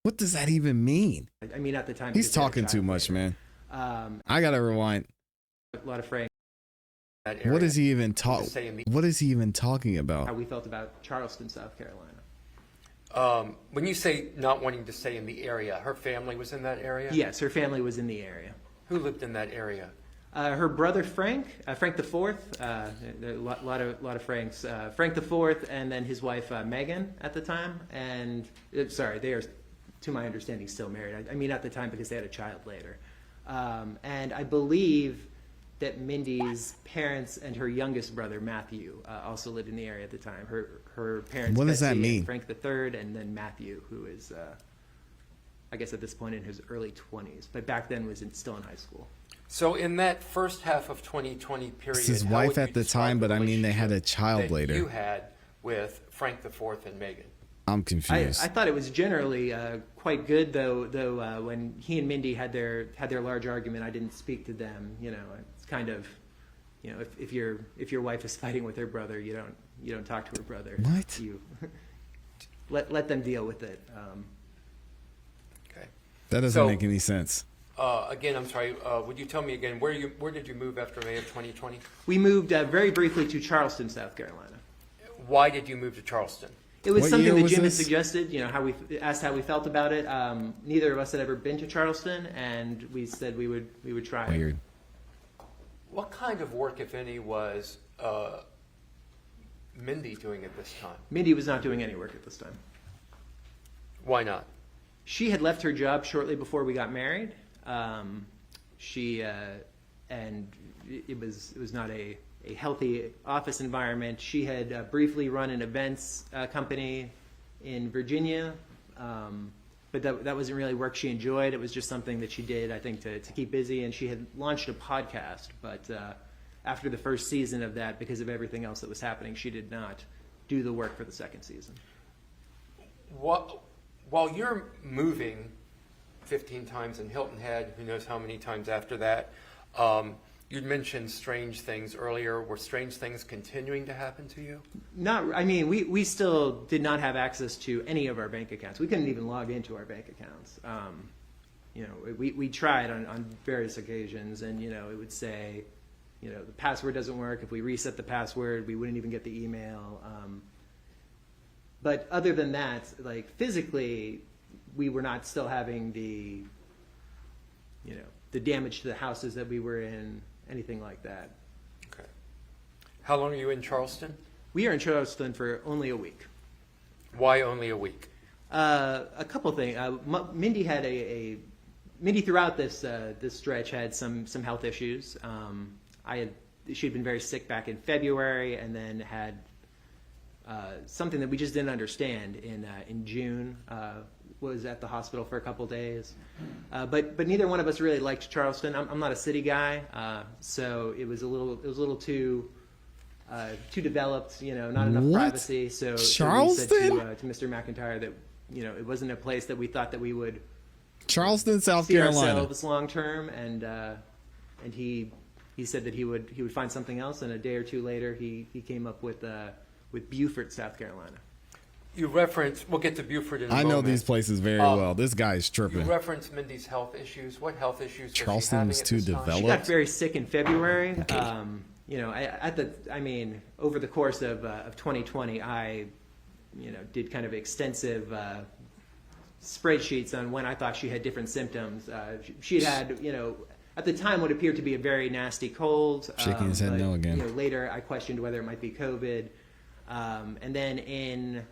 Speaker 3: What does that even mean?
Speaker 2: I mean, at the time,
Speaker 3: he's talking too much, man. I gotta rewind.
Speaker 2: A lot of Frank
Speaker 1: that area?
Speaker 3: What is he even What is he even talking
Speaker 2: How
Speaker 3: about?
Speaker 2: we felt about Charleston, South Carolina.
Speaker 1: When you say not wanting to stay in the area, her family was in that area?
Speaker 2: Yes, her family was in the area.
Speaker 1: Who lived in that area?
Speaker 2: Her brother Frank, Frank the Fourth, a lot of Franks. Frank the Fourth, and then his wife Megan at the time. And sorry, they are, to my understanding, still married. I mean, at the time because they had a child later. And I believe that Mindy's parents and her youngest brother Matthew also lived in the area at the time. Her parents.
Speaker 3: What does that
Speaker 2: Betsy and
Speaker 3: mean?
Speaker 2: Frank the Third, and then Matthew, who is, I guess at this point in his early 20s, but back then was still in high school.
Speaker 1: So in that first half of 2020 period,
Speaker 3: It's his
Speaker 1: how
Speaker 3: wife
Speaker 1: would you
Speaker 3: at the
Speaker 1: describe
Speaker 3: time,
Speaker 1: the
Speaker 3: but I mean, they had a
Speaker 1: relationship
Speaker 3: child
Speaker 1: that
Speaker 3: later.
Speaker 1: you had with Frank the Fourth and Megan?
Speaker 3: I'm confused.
Speaker 2: I thought it was generally quite good, though when he and Mindy had their large argument, I didn't speak to them. You know, it's kind of, you know, if your wife is fighting with her brother, you don't talk to her brother.
Speaker 3: What?
Speaker 2: You let them deal with it.
Speaker 1: Okay.
Speaker 3: That doesn't
Speaker 1: So-
Speaker 3: make any sense.
Speaker 1: Again, I'm sorry. Would you tell me again where did you move after May of 2020?
Speaker 2: We moved very briefly to Charleston, South Carolina.
Speaker 1: Why did you move to Charleston?
Speaker 2: It was
Speaker 3: What
Speaker 2: something
Speaker 3: year
Speaker 2: that
Speaker 3: was
Speaker 2: Jim had
Speaker 3: this?
Speaker 2: suggested. You know, how we asked how we felt about it. Neither of us had ever been to Charleston, and we said we would try it.
Speaker 3: Weird.
Speaker 1: What kind of work, if any, was Mindy doing at this time?
Speaker 2: Mindy was not doing any work at this time.
Speaker 1: Why not?
Speaker 2: She had left her job shortly before we got married. And it was not a healthy office environment. She had briefly run an events company in Virginia, but that wasn't really work she enjoyed. It was just something that she did, I think, to keep busy. And she had launched a podcast, but after the first season of that, because of everything else that was happening, she did not do the work for the second season.
Speaker 1: While you're moving 15 times in Hilton Head, who knows how many times after that, you'd mentioned strange things earlier. Were strange things continuing to happen to you?
Speaker 2: I mean, we still did not have access to any of our bank accounts. We couldn't even log into our bank accounts. You know, we tried on various occasions, and, you know, it would say, you know, the password doesn't work. If we reset the password, we wouldn't even get the email. But other than that, like, physically, we were not still having the damage to the houses that we were in, anything like that.
Speaker 1: Okay. How long are you in Charleston?
Speaker 2: We are in Charleston for only a week.
Speaker 1: Why only a week?
Speaker 2: A couple things. Mindy had Mindy throughout this stretch had some health issues. She had been very sick back in February, and then had something that we just didn't understand in June. Was at the hospital for a couple days, but neither one of us really liked Charleston. I'm not a city guy, so it was a little too developed. You know, not enough
Speaker 3: What?
Speaker 2: privacy. So
Speaker 3: Charleston?
Speaker 2: we said to Mr. McIntyre that, you know, it wasn't a place that we thought that we would
Speaker 3: Charleston, South
Speaker 2: see
Speaker 3: Carolina.
Speaker 2: ourselves long term, and he said that he would find something else. And a day or two later, he came up with Beaufort, South Carolina.
Speaker 1: You reference, we'll get to Beaufort in a
Speaker 3: I
Speaker 1: moment.
Speaker 3: know these places very well. This guy's
Speaker 1: You
Speaker 3: tripping.
Speaker 1: reference Mindy's health issues. What health issues was she
Speaker 3: Charleston
Speaker 1: having
Speaker 3: was
Speaker 1: at
Speaker 3: too
Speaker 1: this time?
Speaker 3: developed.
Speaker 2: She got very sick in February. You know, over the course of 2020, I, you know, did kind of extensive spreadsheets on when I thought she had different symptoms. She had, you know, at the time what appeared to be a very nasty cold.
Speaker 3: Shaking his head
Speaker 2: but,
Speaker 3: no again.
Speaker 2: You know, later I questioned whether it might be COVID. And then in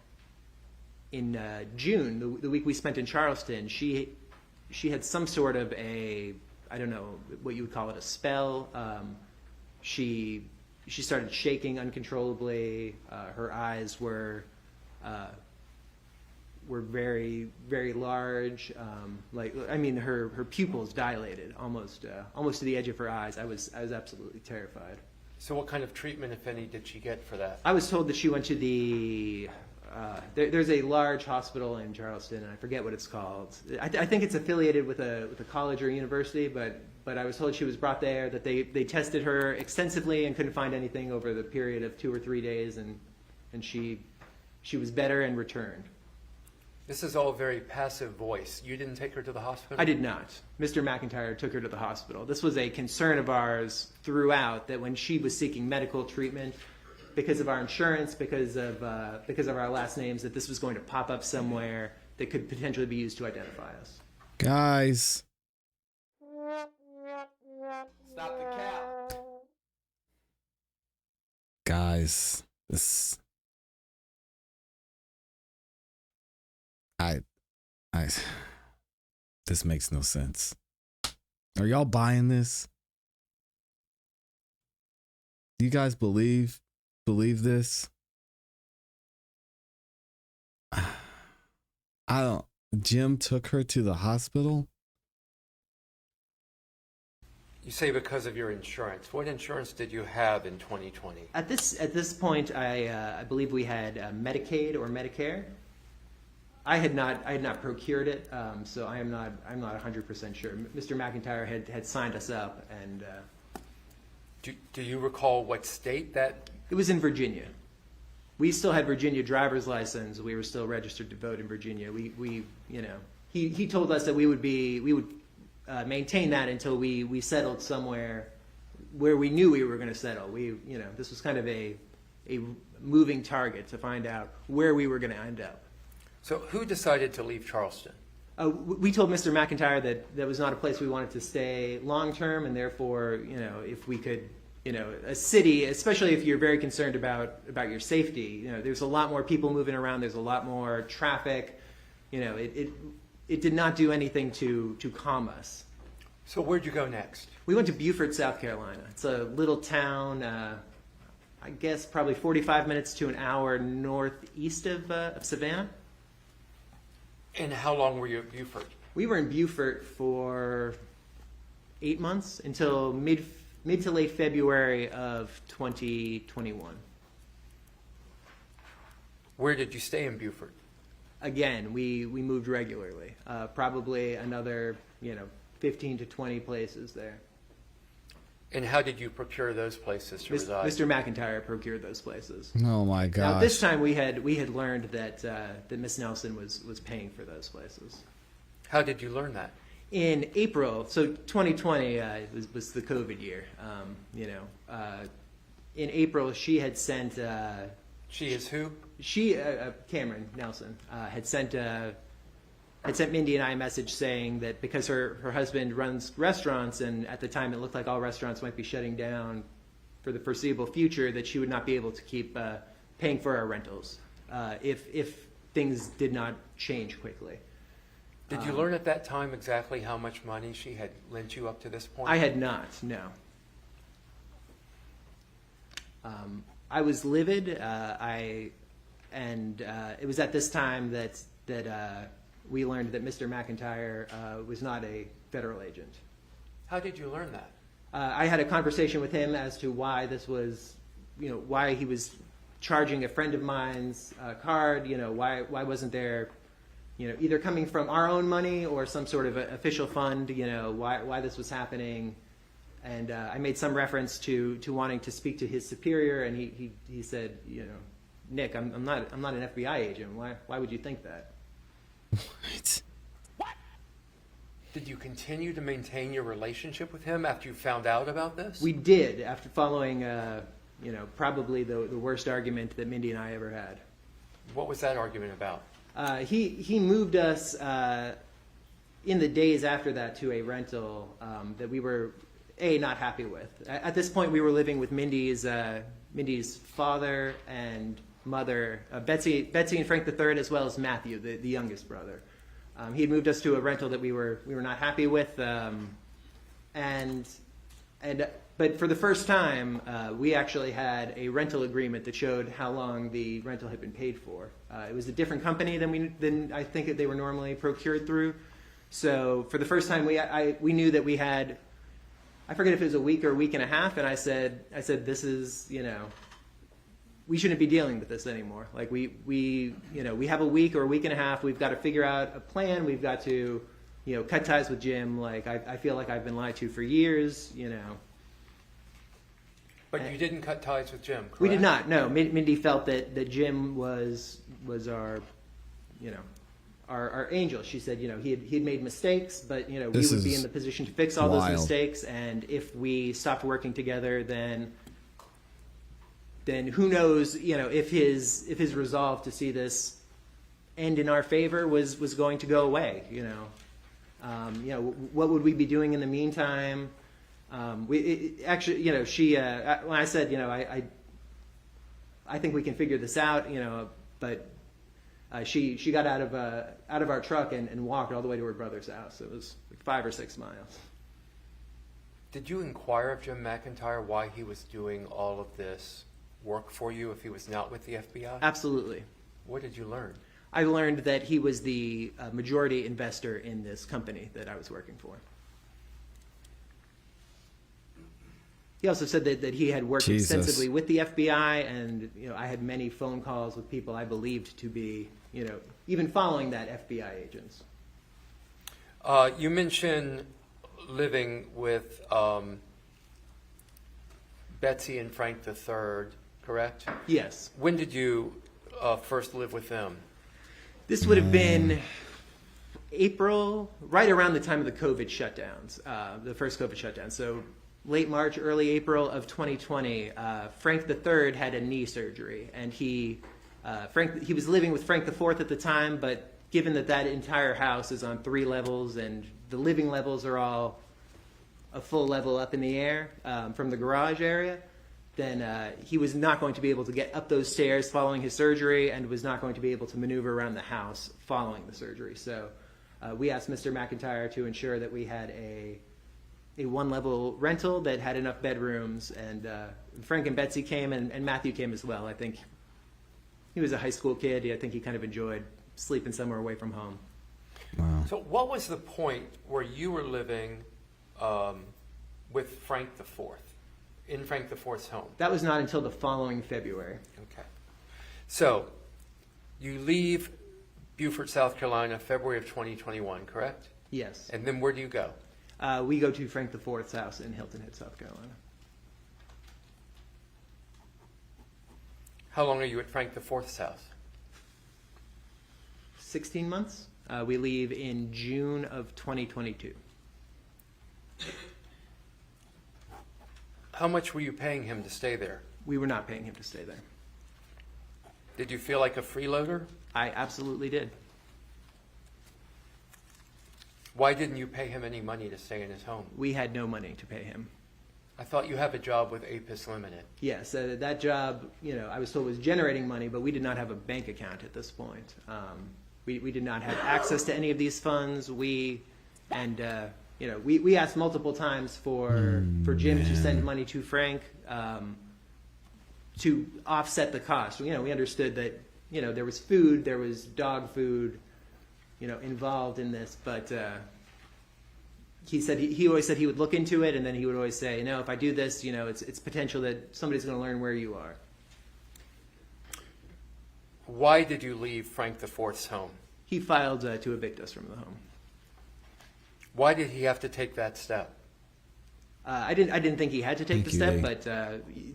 Speaker 2: June, the week we spent in Charleston, she had some sort of I don't know what you would call it, a spell. She started shaking uncontrollably. Her eyes were very, very large. Her pupils dilated almost to the edge of her eyes. I was absolutely terrified.
Speaker 1: So what kind of treatment, if any, did she get for that?
Speaker 2: I was told that she went to there's a large hospital in Charleston, and I forget what it's called. I think it's affiliated with a college or university, but I was told she was brought there, that they tested her extensively and couldn't find anything over the period of 2 or 3 days, and she was better and returned.
Speaker 1: This is all very passive voice. You didn't take her to the hospital?
Speaker 2: I did not. Mr. McIntyre took her to the hospital. This was a concern of ours throughout, that when she was seeking medical treatment, because of our insurance, because of our last names, that this was going to pop up somewhere that could potentially be used to identify us.
Speaker 3: Guys.
Speaker 2: Stop the cap.
Speaker 3: Guys, this this makes no sense. Are y'all buying this? Do you guys believe this? I don't. Jim took her to the hospital.
Speaker 1: You say because of your insurance. What insurance did you have in 2020?
Speaker 2: At this point, I believe we had Medicaid or Medicare. I had not procured it, so I'm not 100% sure. Mr. McIntyre had signed us up, and
Speaker 1: Do you recall what state that?
Speaker 2: it was in Virginia. We still had Virginia driver's license. We were still registered to vote in Virginia. He told us that we would maintain that until we settled somewhere where we knew we were going to settle. This was kind of a moving target to find out where we were going to end up.
Speaker 1: So who decided to leave Charleston?
Speaker 2: We told Mr. McIntyre that was not a place we wanted to stay long term, and therefore, if we could, a city, especially if you're very concerned about your safety, there's a lot more people moving around. There's a lot more traffic. It did not do anything to calm us.
Speaker 1: So where'd you go next?
Speaker 2: We went to Beaufort, South Carolina. It's a little town, I guess probably 45 minutes to an hour northeast of Savannah.
Speaker 1: And how long were you at Beaufort?
Speaker 2: We were in Beaufort for 8 months until mid to late February of 2021.
Speaker 1: Where did you stay in Beaufort?
Speaker 2: Again, we moved regularly, probably another 15 to 20 places there.
Speaker 1: And how did you procure those places to reside?
Speaker 2: Mr. McIntyre procured those places.
Speaker 3: Oh my gosh.
Speaker 2: Now this time we had learned that Miss Nelson was paying for those places.
Speaker 1: How did you learn that?
Speaker 2: In April, so 2020 was the COVID year. In April, she had sent.
Speaker 1: She is who?
Speaker 2: Cameron Nelson had sent Mindy and I a message saying that because her husband runs restaurants, and at the time it looked like all restaurants might be shutting down for the foreseeable future, that she would not be able to keep paying for our rentals if things did not change quickly.
Speaker 1: Did you learn at that time exactly how much money she had lent you up to this point?
Speaker 2: I had not, no. I was livid. It was at this time that we learned that Mr. McIntyre was not a federal agent.
Speaker 1: How did you learn that?
Speaker 2: I had a conversation with him as to why this was, why he was charging a friend of mine's card. Why wasn't there, either coming from our own money or some sort of official fund. Why this was happening. And I made some reference to wanting to speak to his superior, and he said, Nick, I'm not an FBI agent. Why would you think that?
Speaker 3: What?
Speaker 1: Did you continue to maintain your relationship with him after you found out about this?
Speaker 2: We did, after following, probably the worst argument that Mindy and I ever had.
Speaker 1: What was that argument about?
Speaker 2: He moved us in the days after that to a rental that we were not happy with. At this point, we were living with Mindy's father and mother, Betsy and Frank III, as well as Matthew, the youngest brother. He had moved us to a rental that we were not happy with, but for the first time, we actually had a rental agreement that showed how long the rental had been paid for. It was a different company than I think they were normally procured through. So for the first time, we knew that we had, I forget if it was a week or a week and a half, and I said this is, we shouldn't be dealing with this anymore. Like we have a week or a week and a half. We've got to figure out a plan. We've got to, cut ties with Jim. Like I feel like I've been lied to for years.
Speaker 1: But you didn't cut ties with Jim, correct?
Speaker 2: We did not. No, Mindy felt that Jim was our, our angel. She said, he had made mistakes, but, we
Speaker 3: This
Speaker 2: would be
Speaker 3: is
Speaker 2: in the position to fix all those
Speaker 3: wild.
Speaker 2: mistakes. And if we stopped working together, then who knows, if his resolve to see this end in our favor was going to go away, what would we be doing in the meantime? She, when I said, I think we can figure this out, but she got out of our truck and walked all the way to her brother's house. It was like 5 or 6 miles.
Speaker 1: Did you inquire of Jim McIntyre why he was doing all of this work for you if he was not with the FBI?
Speaker 2: Absolutely.
Speaker 1: What did you learn?
Speaker 2: I learned that he was the majority investor in this company that I was working for. He also said that he had worked
Speaker 3: Jesus.
Speaker 2: extensively with the FBI, and I had many phone calls with people I believed to be, even following that FBI agents.
Speaker 1: You mentioned living with Betsy and Frank III, correct?
Speaker 2: Yes.
Speaker 1: When did you first live with them?
Speaker 2: This would have been April, right around the time of the COVID shutdowns, the first COVID shutdown. So late March, early April of 2020, Frank III had a knee surgery, and he was living with Frank IV at the time, but given that entire house is on 3 levels and the living levels are all a full level up in the air from the garage area, then he was not going to be able to get up those stairs following his surgery and was not going to be able to maneuver around the house following the surgery. So we asked Mr. McIntyre to ensure that we had a 1-level rental that had enough bedrooms, and Frank and Betsy came, and Matthew came as well. I think he was a high school kid. I think he kind of enjoyed sleeping somewhere away from home.
Speaker 3: Wow.
Speaker 1: So what was the point where you were living with Frank IV, in Frank IV's home?
Speaker 2: That was not until the following February.
Speaker 1: Okay. So you leave Beaufort, South Carolina, February of 2021, correct?
Speaker 2: Yes.
Speaker 1: And then where do you go?
Speaker 2: We go to Frank IV's house in Hilton Head, South Carolina.
Speaker 1: How long are you at Frank IV's house?
Speaker 2: 16 months. We leave in June of 2022.
Speaker 1: How much were you paying him to stay there?
Speaker 2: We were not paying him to stay there.
Speaker 1: Did you feel like a freeloader?
Speaker 2: I absolutely did.
Speaker 1: Why didn't you pay him any money to stay in his home?
Speaker 2: We had no money to pay him.
Speaker 1: I thought you have a job with Apis Limited.
Speaker 2: Yes, that job, I was told was generating money, but we did not have a bank account at this point. We did not have access to any of these funds. We asked multiple times for Jim to send money to Frank to offset the cost. We understood that there was food, there was dog food, involved in this, but he said he always said he would look into it, and then he would always say, if I do this, it's potential that somebody's going to learn where you are.
Speaker 1: Why did you leave Frank IV's home?
Speaker 2: He filed to evict us from the home.
Speaker 1: Why did he have to take that step?
Speaker 2: I didn't think he had to take the step,
Speaker 3: Lee.
Speaker 2: but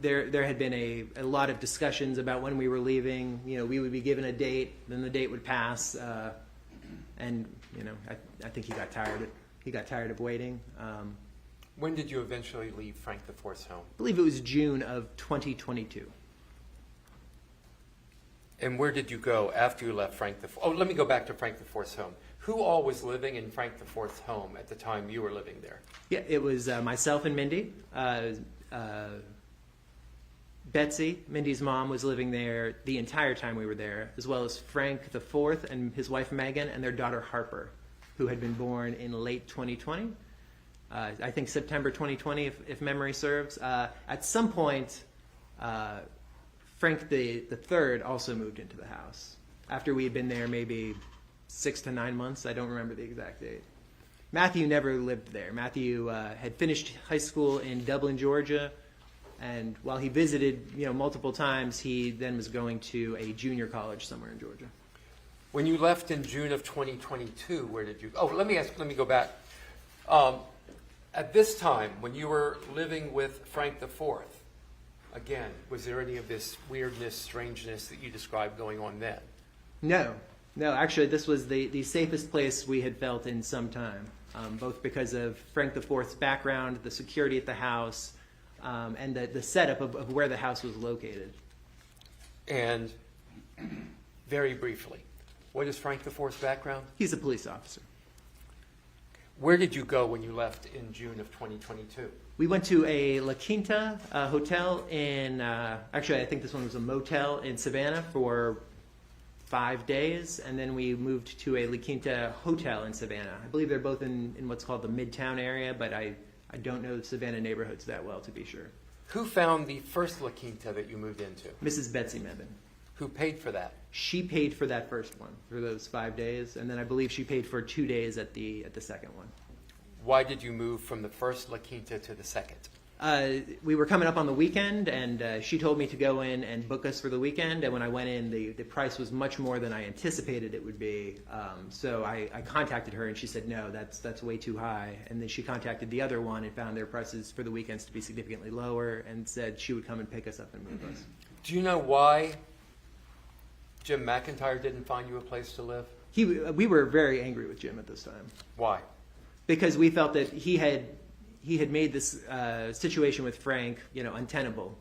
Speaker 2: there had been a lot of discussions about when we were leaving. We would be given a date, then the date would pass, and I think he got tired. He got tired of waiting.
Speaker 1: When did you eventually leave Frank IV's home?
Speaker 2: I believe it was June of 2022.
Speaker 1: And where did you go after you left Frank IV? Oh, let me go back to Frank IV's home. Who all was living in Frank IV's home at the time you were living there?
Speaker 2: Yeah, it was myself and Mindy. Betsy, Mindy's mom, was living there the entire time we were there, as well as Frank IV and his wife Megan and their daughter Harper, who had been born in late 2020. I think September 2020, if memory serves. At some point, Frank the third also moved into the house after we had been there maybe 6 to 9 months. I don't remember the exact date. Matthew never lived there. Matthew had finished high school in Dublin, Georgia, and while he visited multiple times, he then was going to a junior college somewhere in Georgia.
Speaker 1: When you left in June of 2022, where did you go? Oh, let me go back. At this time, when you were living with Frank IV, again, was there any of this weirdness, strangeness that you described going on then?
Speaker 2: No. No, actually, this was the safest place we had felt in some time, both because of Frank IV's background, the security at the house, and the setup of where the house was located.
Speaker 1: And very briefly, what is Frank IV's background?
Speaker 2: He's a police officer.
Speaker 1: Where did you go when you left in June of 2022?
Speaker 2: We went to a La Quinta hotel in, actually, I think this one was a motel in Savannah for 5 days, and then we moved to a La Quinta hotel in Savannah. I believe they're both in what's called the Midtown area, but I don't know the Savannah neighborhoods that well, to be sure.
Speaker 1: Who found the first La Quinta that you moved into?
Speaker 2: Mrs. Betsy Mebane.
Speaker 1: Who paid for that?
Speaker 2: She paid for that first one, for those 5 days, and then I believe she paid for 2 days at the second one.
Speaker 1: Why did you move from the first La Quinta to the second?
Speaker 2: We were coming up on the weekend, and she told me to go in and book us for the weekend. And when I went in, the price was much more than I anticipated it would be. So I contacted her, and she said, no, that's way too high. And then she contacted the other one and found their prices for the weekends to be significantly lower, and said she would come and pick us up and move us.
Speaker 1: Do you know why Jim McIntyre didn't find you a place to live?
Speaker 2: We were very angry with Jim at this time.
Speaker 1: Why?
Speaker 2: Because we felt that he had made this situation with Frank, untenable.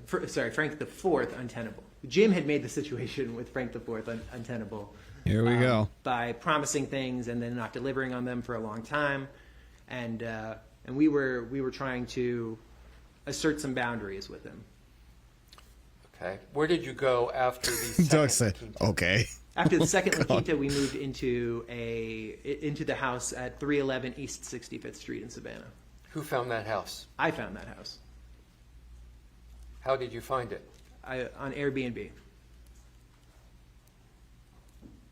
Speaker 2: Frank IV untenable. Jim had made the situation with Frank IV untenable.
Speaker 3: Here we go.
Speaker 2: By promising things and then not delivering on them for a long time, and we were trying to assert some boundaries with him.
Speaker 1: Okay. Where did you go after the second
Speaker 3: Doug said,
Speaker 1: La Quinta?
Speaker 3: okay.
Speaker 2: After the second La Quinta, we moved into the house at 311 East 65th Street in Savannah.
Speaker 1: Who found that house?
Speaker 2: I found that house.
Speaker 1: How did you find it?
Speaker 2: On Airbnb.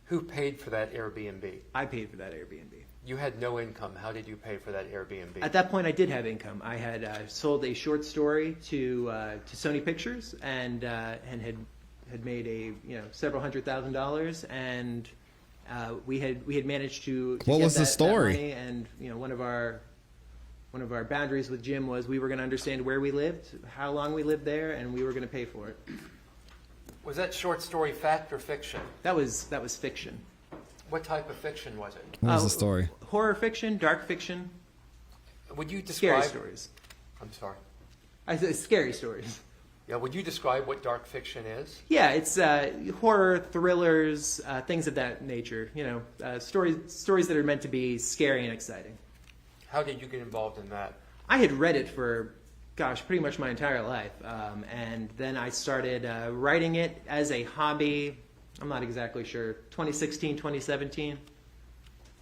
Speaker 1: Who paid for that Airbnb?
Speaker 2: I paid for that Airbnb.
Speaker 1: You had no income. How did you pay for that Airbnb?
Speaker 2: At that point, I did have income. I had sold a short story to Sony Pictures and had made several $100,000, and we had managed to
Speaker 3: what
Speaker 2: get
Speaker 3: was the story?
Speaker 2: that money, and one of our boundaries with Jim was we were going to understand where we lived, how long we lived there, and we were going to pay for it.
Speaker 1: Was that short story fact or fiction?
Speaker 2: That was fiction.
Speaker 1: What type of fiction was it?
Speaker 3: What was the story?
Speaker 2: Horror fiction, dark fiction,
Speaker 1: Would you describe...
Speaker 2: scary stories.
Speaker 1: I'm sorry.
Speaker 2: I said scary stories.
Speaker 1: Yeah, would you describe what dark fiction is?
Speaker 2: Yeah, it's horror, thrillers, things of that nature. Stories that are meant to be scary and exciting.
Speaker 1: How did you get involved in that?
Speaker 2: I had read it for, pretty much my entire life, and then I started writing it as a hobby. I'm not exactly sure. 2016, 2017.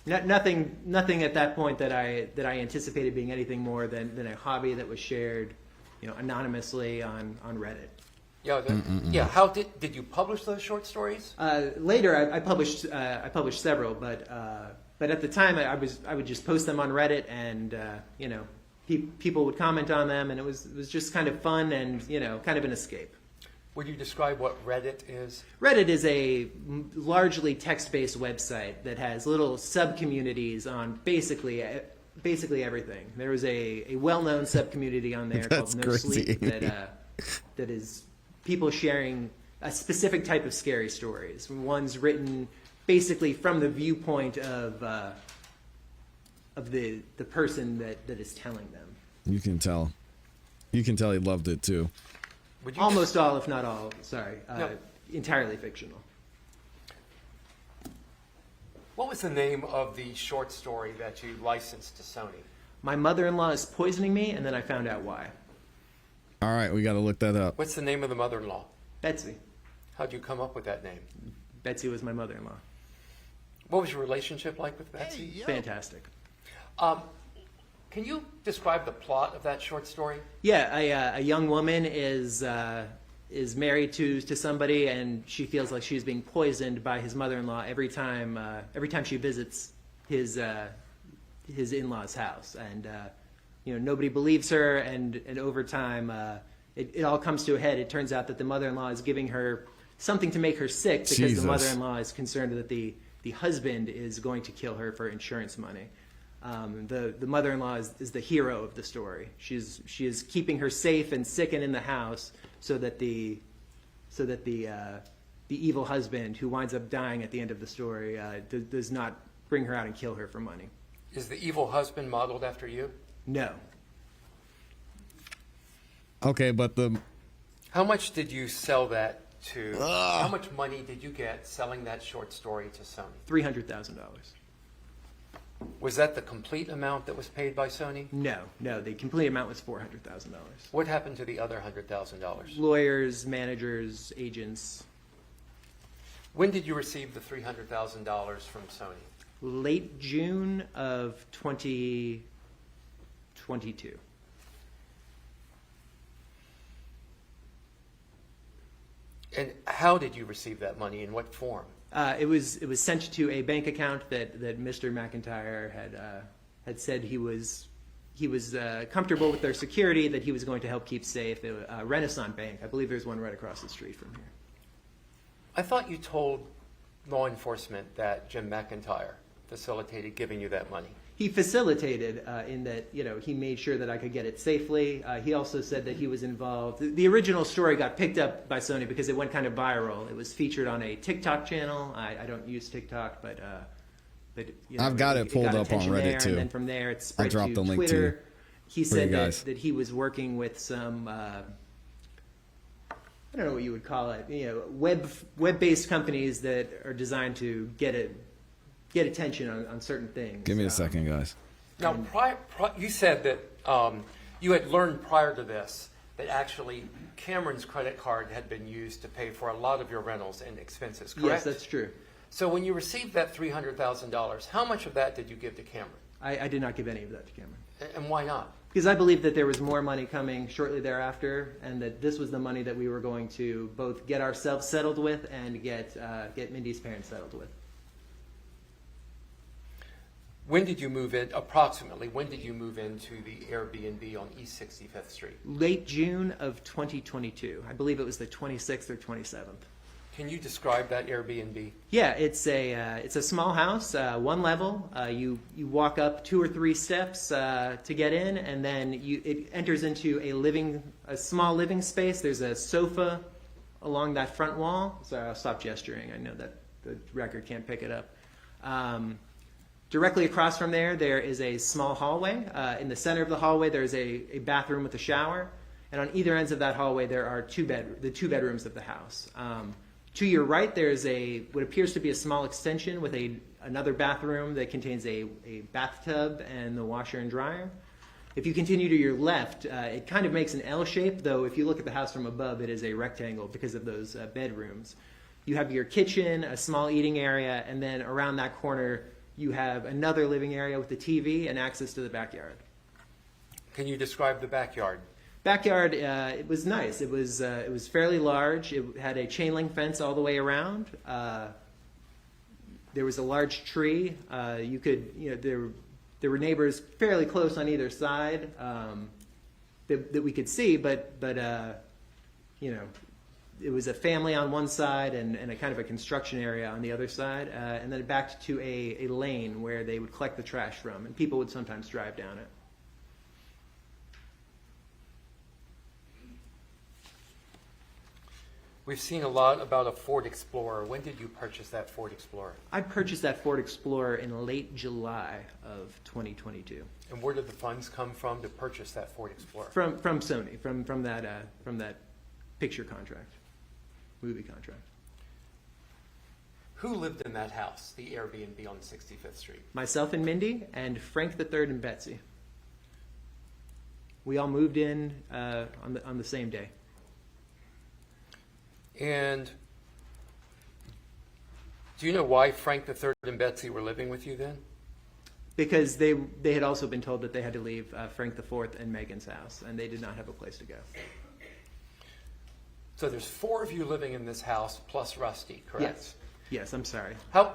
Speaker 2: Nothing at that point that I anticipated being anything more than a hobby that was shared, anonymously on Reddit.
Speaker 1: Yeah. How did you publish those short stories?
Speaker 2: Later, I published several, but at the time, I would just post them on Reddit, and people would comment on them, and it was just kind of fun and kind of an escape.
Speaker 1: Would you describe what Reddit is?
Speaker 2: Reddit is a largely text-based website that has little sub-communities on basically everything. There was a well-known sub-community on there called No Sleep that is people sharing a specific type of scary stories. One's written basically from the viewpoint of the person that is telling them.
Speaker 3: You can tell he loved it too.
Speaker 2: Almost all, if not all,
Speaker 1: No.
Speaker 2: entirely fictional.
Speaker 1: What was the name of the short story that you licensed to Sony?
Speaker 2: My mother-in-law is poisoning me, and then I found out why.
Speaker 3: All right, we got to look that up.
Speaker 1: What's the name of the mother-in-law?
Speaker 2: Betsy.
Speaker 1: How'd you come up with that name?
Speaker 2: Betsy was my mother-in-law.
Speaker 1: What was your relationship like with Betsy?
Speaker 2: Fantastic.
Speaker 1: Can you describe the plot of that short story?
Speaker 2: Yeah, a young woman is married to somebody, and she feels like she's being poisoned by his mother-in-law every time she visits his in-laws' house, and nobody believes her, and over time it all comes to a head. It turns out that the mother-in-law is giving her something to make her sick because
Speaker 3: Jesus.
Speaker 2: the mother-in-law is concerned that the husband is going to kill her for insurance money. The mother-in-law is the hero of the story. She is keeping her safe and sick and in the house so that the evil husband who winds up dying at the end of the story does not bring her out and kill her for money.
Speaker 1: Is the evil husband modeled after you?
Speaker 2: No.
Speaker 3: Okay, but
Speaker 1: How much did you sell that to? How much money did you get selling that short story to Sony?
Speaker 2: $300,000.
Speaker 1: Was that the complete amount that was paid by Sony?
Speaker 2: No, the complete amount was $400,000.
Speaker 1: What happened to the other $100,000?
Speaker 2: Lawyers, managers, agents.
Speaker 1: When did you receive the $300,000 from Sony?
Speaker 2: Late June of 2022.
Speaker 1: And how did you receive that money? In what form?
Speaker 2: It was sent to a bank account that Mr. McIntyre had said he was comfortable with their security, that he was going to help keep safe. Renaissance Bank, I believe there's one right across the street from here.
Speaker 1: I thought you told law enforcement that Jim McIntyre facilitated giving you that money.
Speaker 2: He facilitated in that, he made sure that I could get it safely. He also said that he was involved. The original story got picked up by Sony because it went kind of viral. It was featured on a TikTok channel. I don't use TikTok, but
Speaker 3: I've got it pulled
Speaker 2: got
Speaker 3: up on
Speaker 2: attention
Speaker 3: Reddit
Speaker 2: there,
Speaker 3: too.
Speaker 2: And then from there, it spread
Speaker 3: dropped
Speaker 2: to
Speaker 3: the link
Speaker 2: Twitter.
Speaker 3: too
Speaker 2: He
Speaker 3: for you
Speaker 2: said
Speaker 3: guys.
Speaker 2: that he was working with some, I don't know what you would call it, web-based companies that are designed to get attention on certain things.
Speaker 3: Give me a second, guys.
Speaker 1: Now, you said that you had learned prior to this that actually Cameron's credit card had been used to pay for a lot of your rentals and expenses, correct?
Speaker 2: Yes, that's true.
Speaker 1: So when you received that $300,000, how much of that did you give to Cameron?
Speaker 2: I did not give any of that to Cameron.
Speaker 1: And why not?
Speaker 2: Because I believed that there was more money coming shortly thereafter, and that this was the money that we were going to both get ourselves settled with and get Mindy's parents settled with.
Speaker 1: When did you move in, approximately, when did you move into the Airbnb on East 65th Street?
Speaker 2: Late June of 2022. I believe it was the 26th or 27th.
Speaker 1: Can you describe that Airbnb?
Speaker 2: Yeah, it's a small house, one level. You walk up 2 or 3 steps to get in, and then it enters into a small living space. There's a sofa along that front wall. Sorry, I'll stop gesturing. I know that the record can't pick it up. Directly across from there is a small hallway. In the center of the hallway, there's a bathroom with a shower, and on either ends of that hallway, there are the two bedrooms of the house. To your right, there's what appears to be a small extension with another bathroom that contains a bathtub and the washer and dryer. If you continue to your left, it kind of makes an L shape, though if you look at the house from above, it is a rectangle because of those bedrooms. You have your kitchen, a small eating area, and then around that corner, you have another living area with the TV and access to the backyard.
Speaker 1: Can you describe the backyard?
Speaker 2: Backyard, it was nice. It was fairly large. It had a chain link fence all the way around. There was a large tree. There were neighbors fairly close on either side that we could see, but it was a family on one side and a kind of a construction area on the other side, and then back to a lane where they would collect the trash from, and people would sometimes drive down it.
Speaker 1: We've seen a lot about a Ford Explorer. When did you purchase that Ford Explorer?
Speaker 2: I purchased that Ford Explorer in late July of 2022.
Speaker 1: And where did the funds come from to purchase that Ford Explorer?
Speaker 2: From Sony, from that picture contract, movie contract.
Speaker 1: Who lived in that house, the Airbnb on 65th Street?
Speaker 2: Myself and Mindy, and Frank III and Betsy. We all moved in on the same day.
Speaker 1: And do you know why Frank III and Betsy were living with you then?
Speaker 2: Because they had also been told that they had to leave Frank IV and Megan's house, and they did not have a place to go.
Speaker 1: So there's 4 of you living in this house plus Rusty, correct?
Speaker 2: Yes, I'm sorry.
Speaker 1: I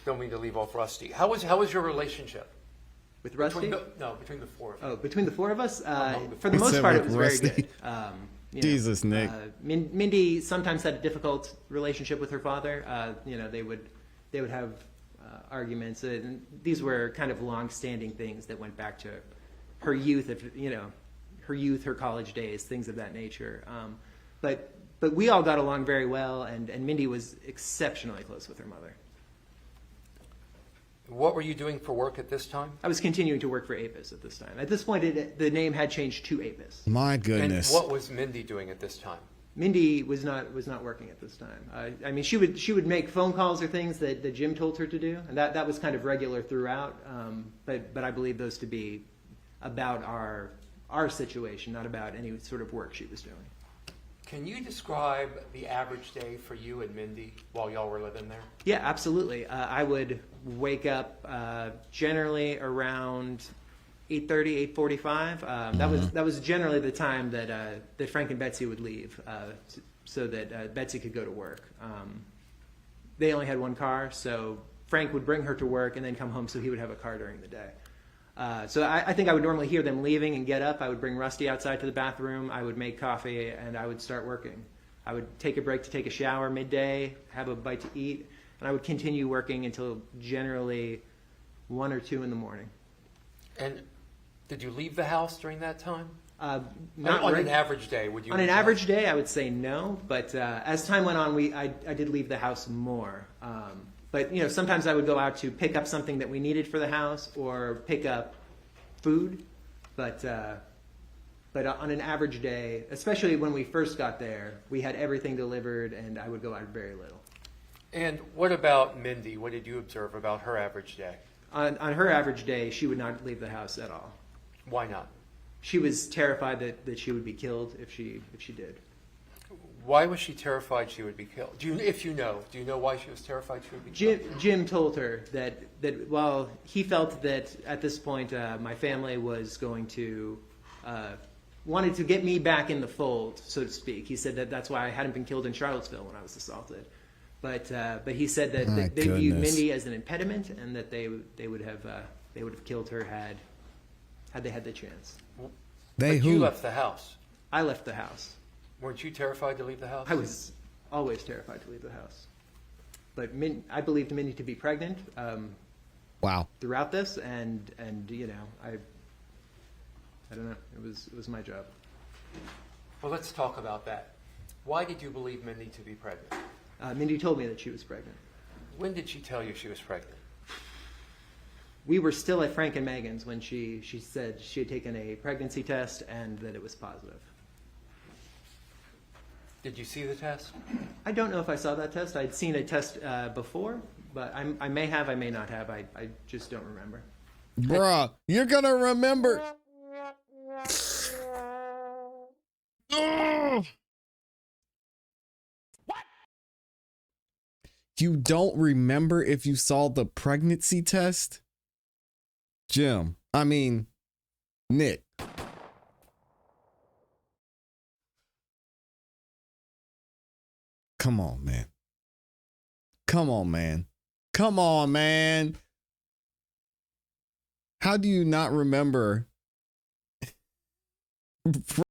Speaker 1: don't mean to leave off Rusty. How was your relationship?
Speaker 2: With Rusty?
Speaker 1: Between the 4 of you.
Speaker 2: Oh, between the 4 of us? For the
Speaker 3: You
Speaker 2: most
Speaker 3: said
Speaker 2: part,
Speaker 3: with
Speaker 2: it was very
Speaker 3: Rusty.
Speaker 2: good.
Speaker 3: Jesus, Nick.
Speaker 2: Mindy sometimes had a difficult relationship with her father. They would have arguments, and these were kind of long-standing things that went back to her youth, her college days, things of that nature. But but we all got along very well, and Mindy was exceptionally close with her mother.
Speaker 1: What were you doing for work at this time?
Speaker 2: I was continuing to work for APIS at this time. At this point, the name had changed to APIS.
Speaker 3: My goodness.
Speaker 1: And what was Mindy doing at this time?
Speaker 2: Mindy was not working at this time. I mean, she would make phone calls or things that Jim told her to do, and that was kind of regular throughout. But I believe those to be about our situation, not about any sort of work she was doing.
Speaker 1: Can you describe the average day for you and Mindy while y'all were living there?
Speaker 2: Yeah, absolutely. I would wake up generally around 8:30, 8:45. That was generally the time that Frank and Betsy would leave, so that Betsy could go to work. They only had one car, so Frank would bring her to work and then come home, so he would have a car during the day. So I think I would normally hear them leaving and get up. I would bring Rusty outside to the bathroom. I would make coffee, and I would start working. I would take a break to take a shower midday, have a bite to eat, and I would continue working until generally 1 or 2 in the morning.
Speaker 1: And did you leave the house during that time?
Speaker 2: Not
Speaker 1: on
Speaker 2: reg-
Speaker 1: an average day, would you?
Speaker 2: On an average day, I would say no, but as time went on, I did leave the house more. But sometimes I would go out to pick up something that we needed for the house or pick up food. But on an average day, especially when we first got there, we had everything delivered, and I would go out very little.
Speaker 1: And what about Mindy? What did you observe about her average day?
Speaker 2: On her average day, she would not leave the house at all.
Speaker 1: Why not?
Speaker 2: She was terrified that she would be killed if she did.
Speaker 1: Why was she terrified she would be killed? Do you know why she was terrified she would be killed?
Speaker 2: Jim told her that while he felt that at this point my family was going to wanted to get me back in the fold, so to speak. He said that's why I hadn't been killed in Charlottesville when I was assaulted. But he said that they viewed Mindy as an impediment, and that they would have killed her had they had the chance.
Speaker 1: You left the house.
Speaker 2: I left the house.
Speaker 1: Weren't you terrified to leave the house?
Speaker 2: I was always terrified to leave the house. But I believed Mindy to be pregnant.
Speaker 3: Wow.
Speaker 2: Throughout this, and I don't know. It was my job.
Speaker 1: Well, let's talk about that. Why did you believe Mindy to be pregnant?
Speaker 2: Mindy told me that she was pregnant.
Speaker 1: When did she tell you she was pregnant?
Speaker 2: We were still at Frank and Megan's when she said she had taken a pregnancy test and that it was positive.
Speaker 1: Did you see the test?
Speaker 2: I don't know if I saw that test. I'd seen a test before, but I may have, I may not have. I just don't remember.
Speaker 3: Bruh, you're going to remember. What? You don't remember if you saw the pregnancy test? Nick. Come on, man. Come on, man. How do you not remember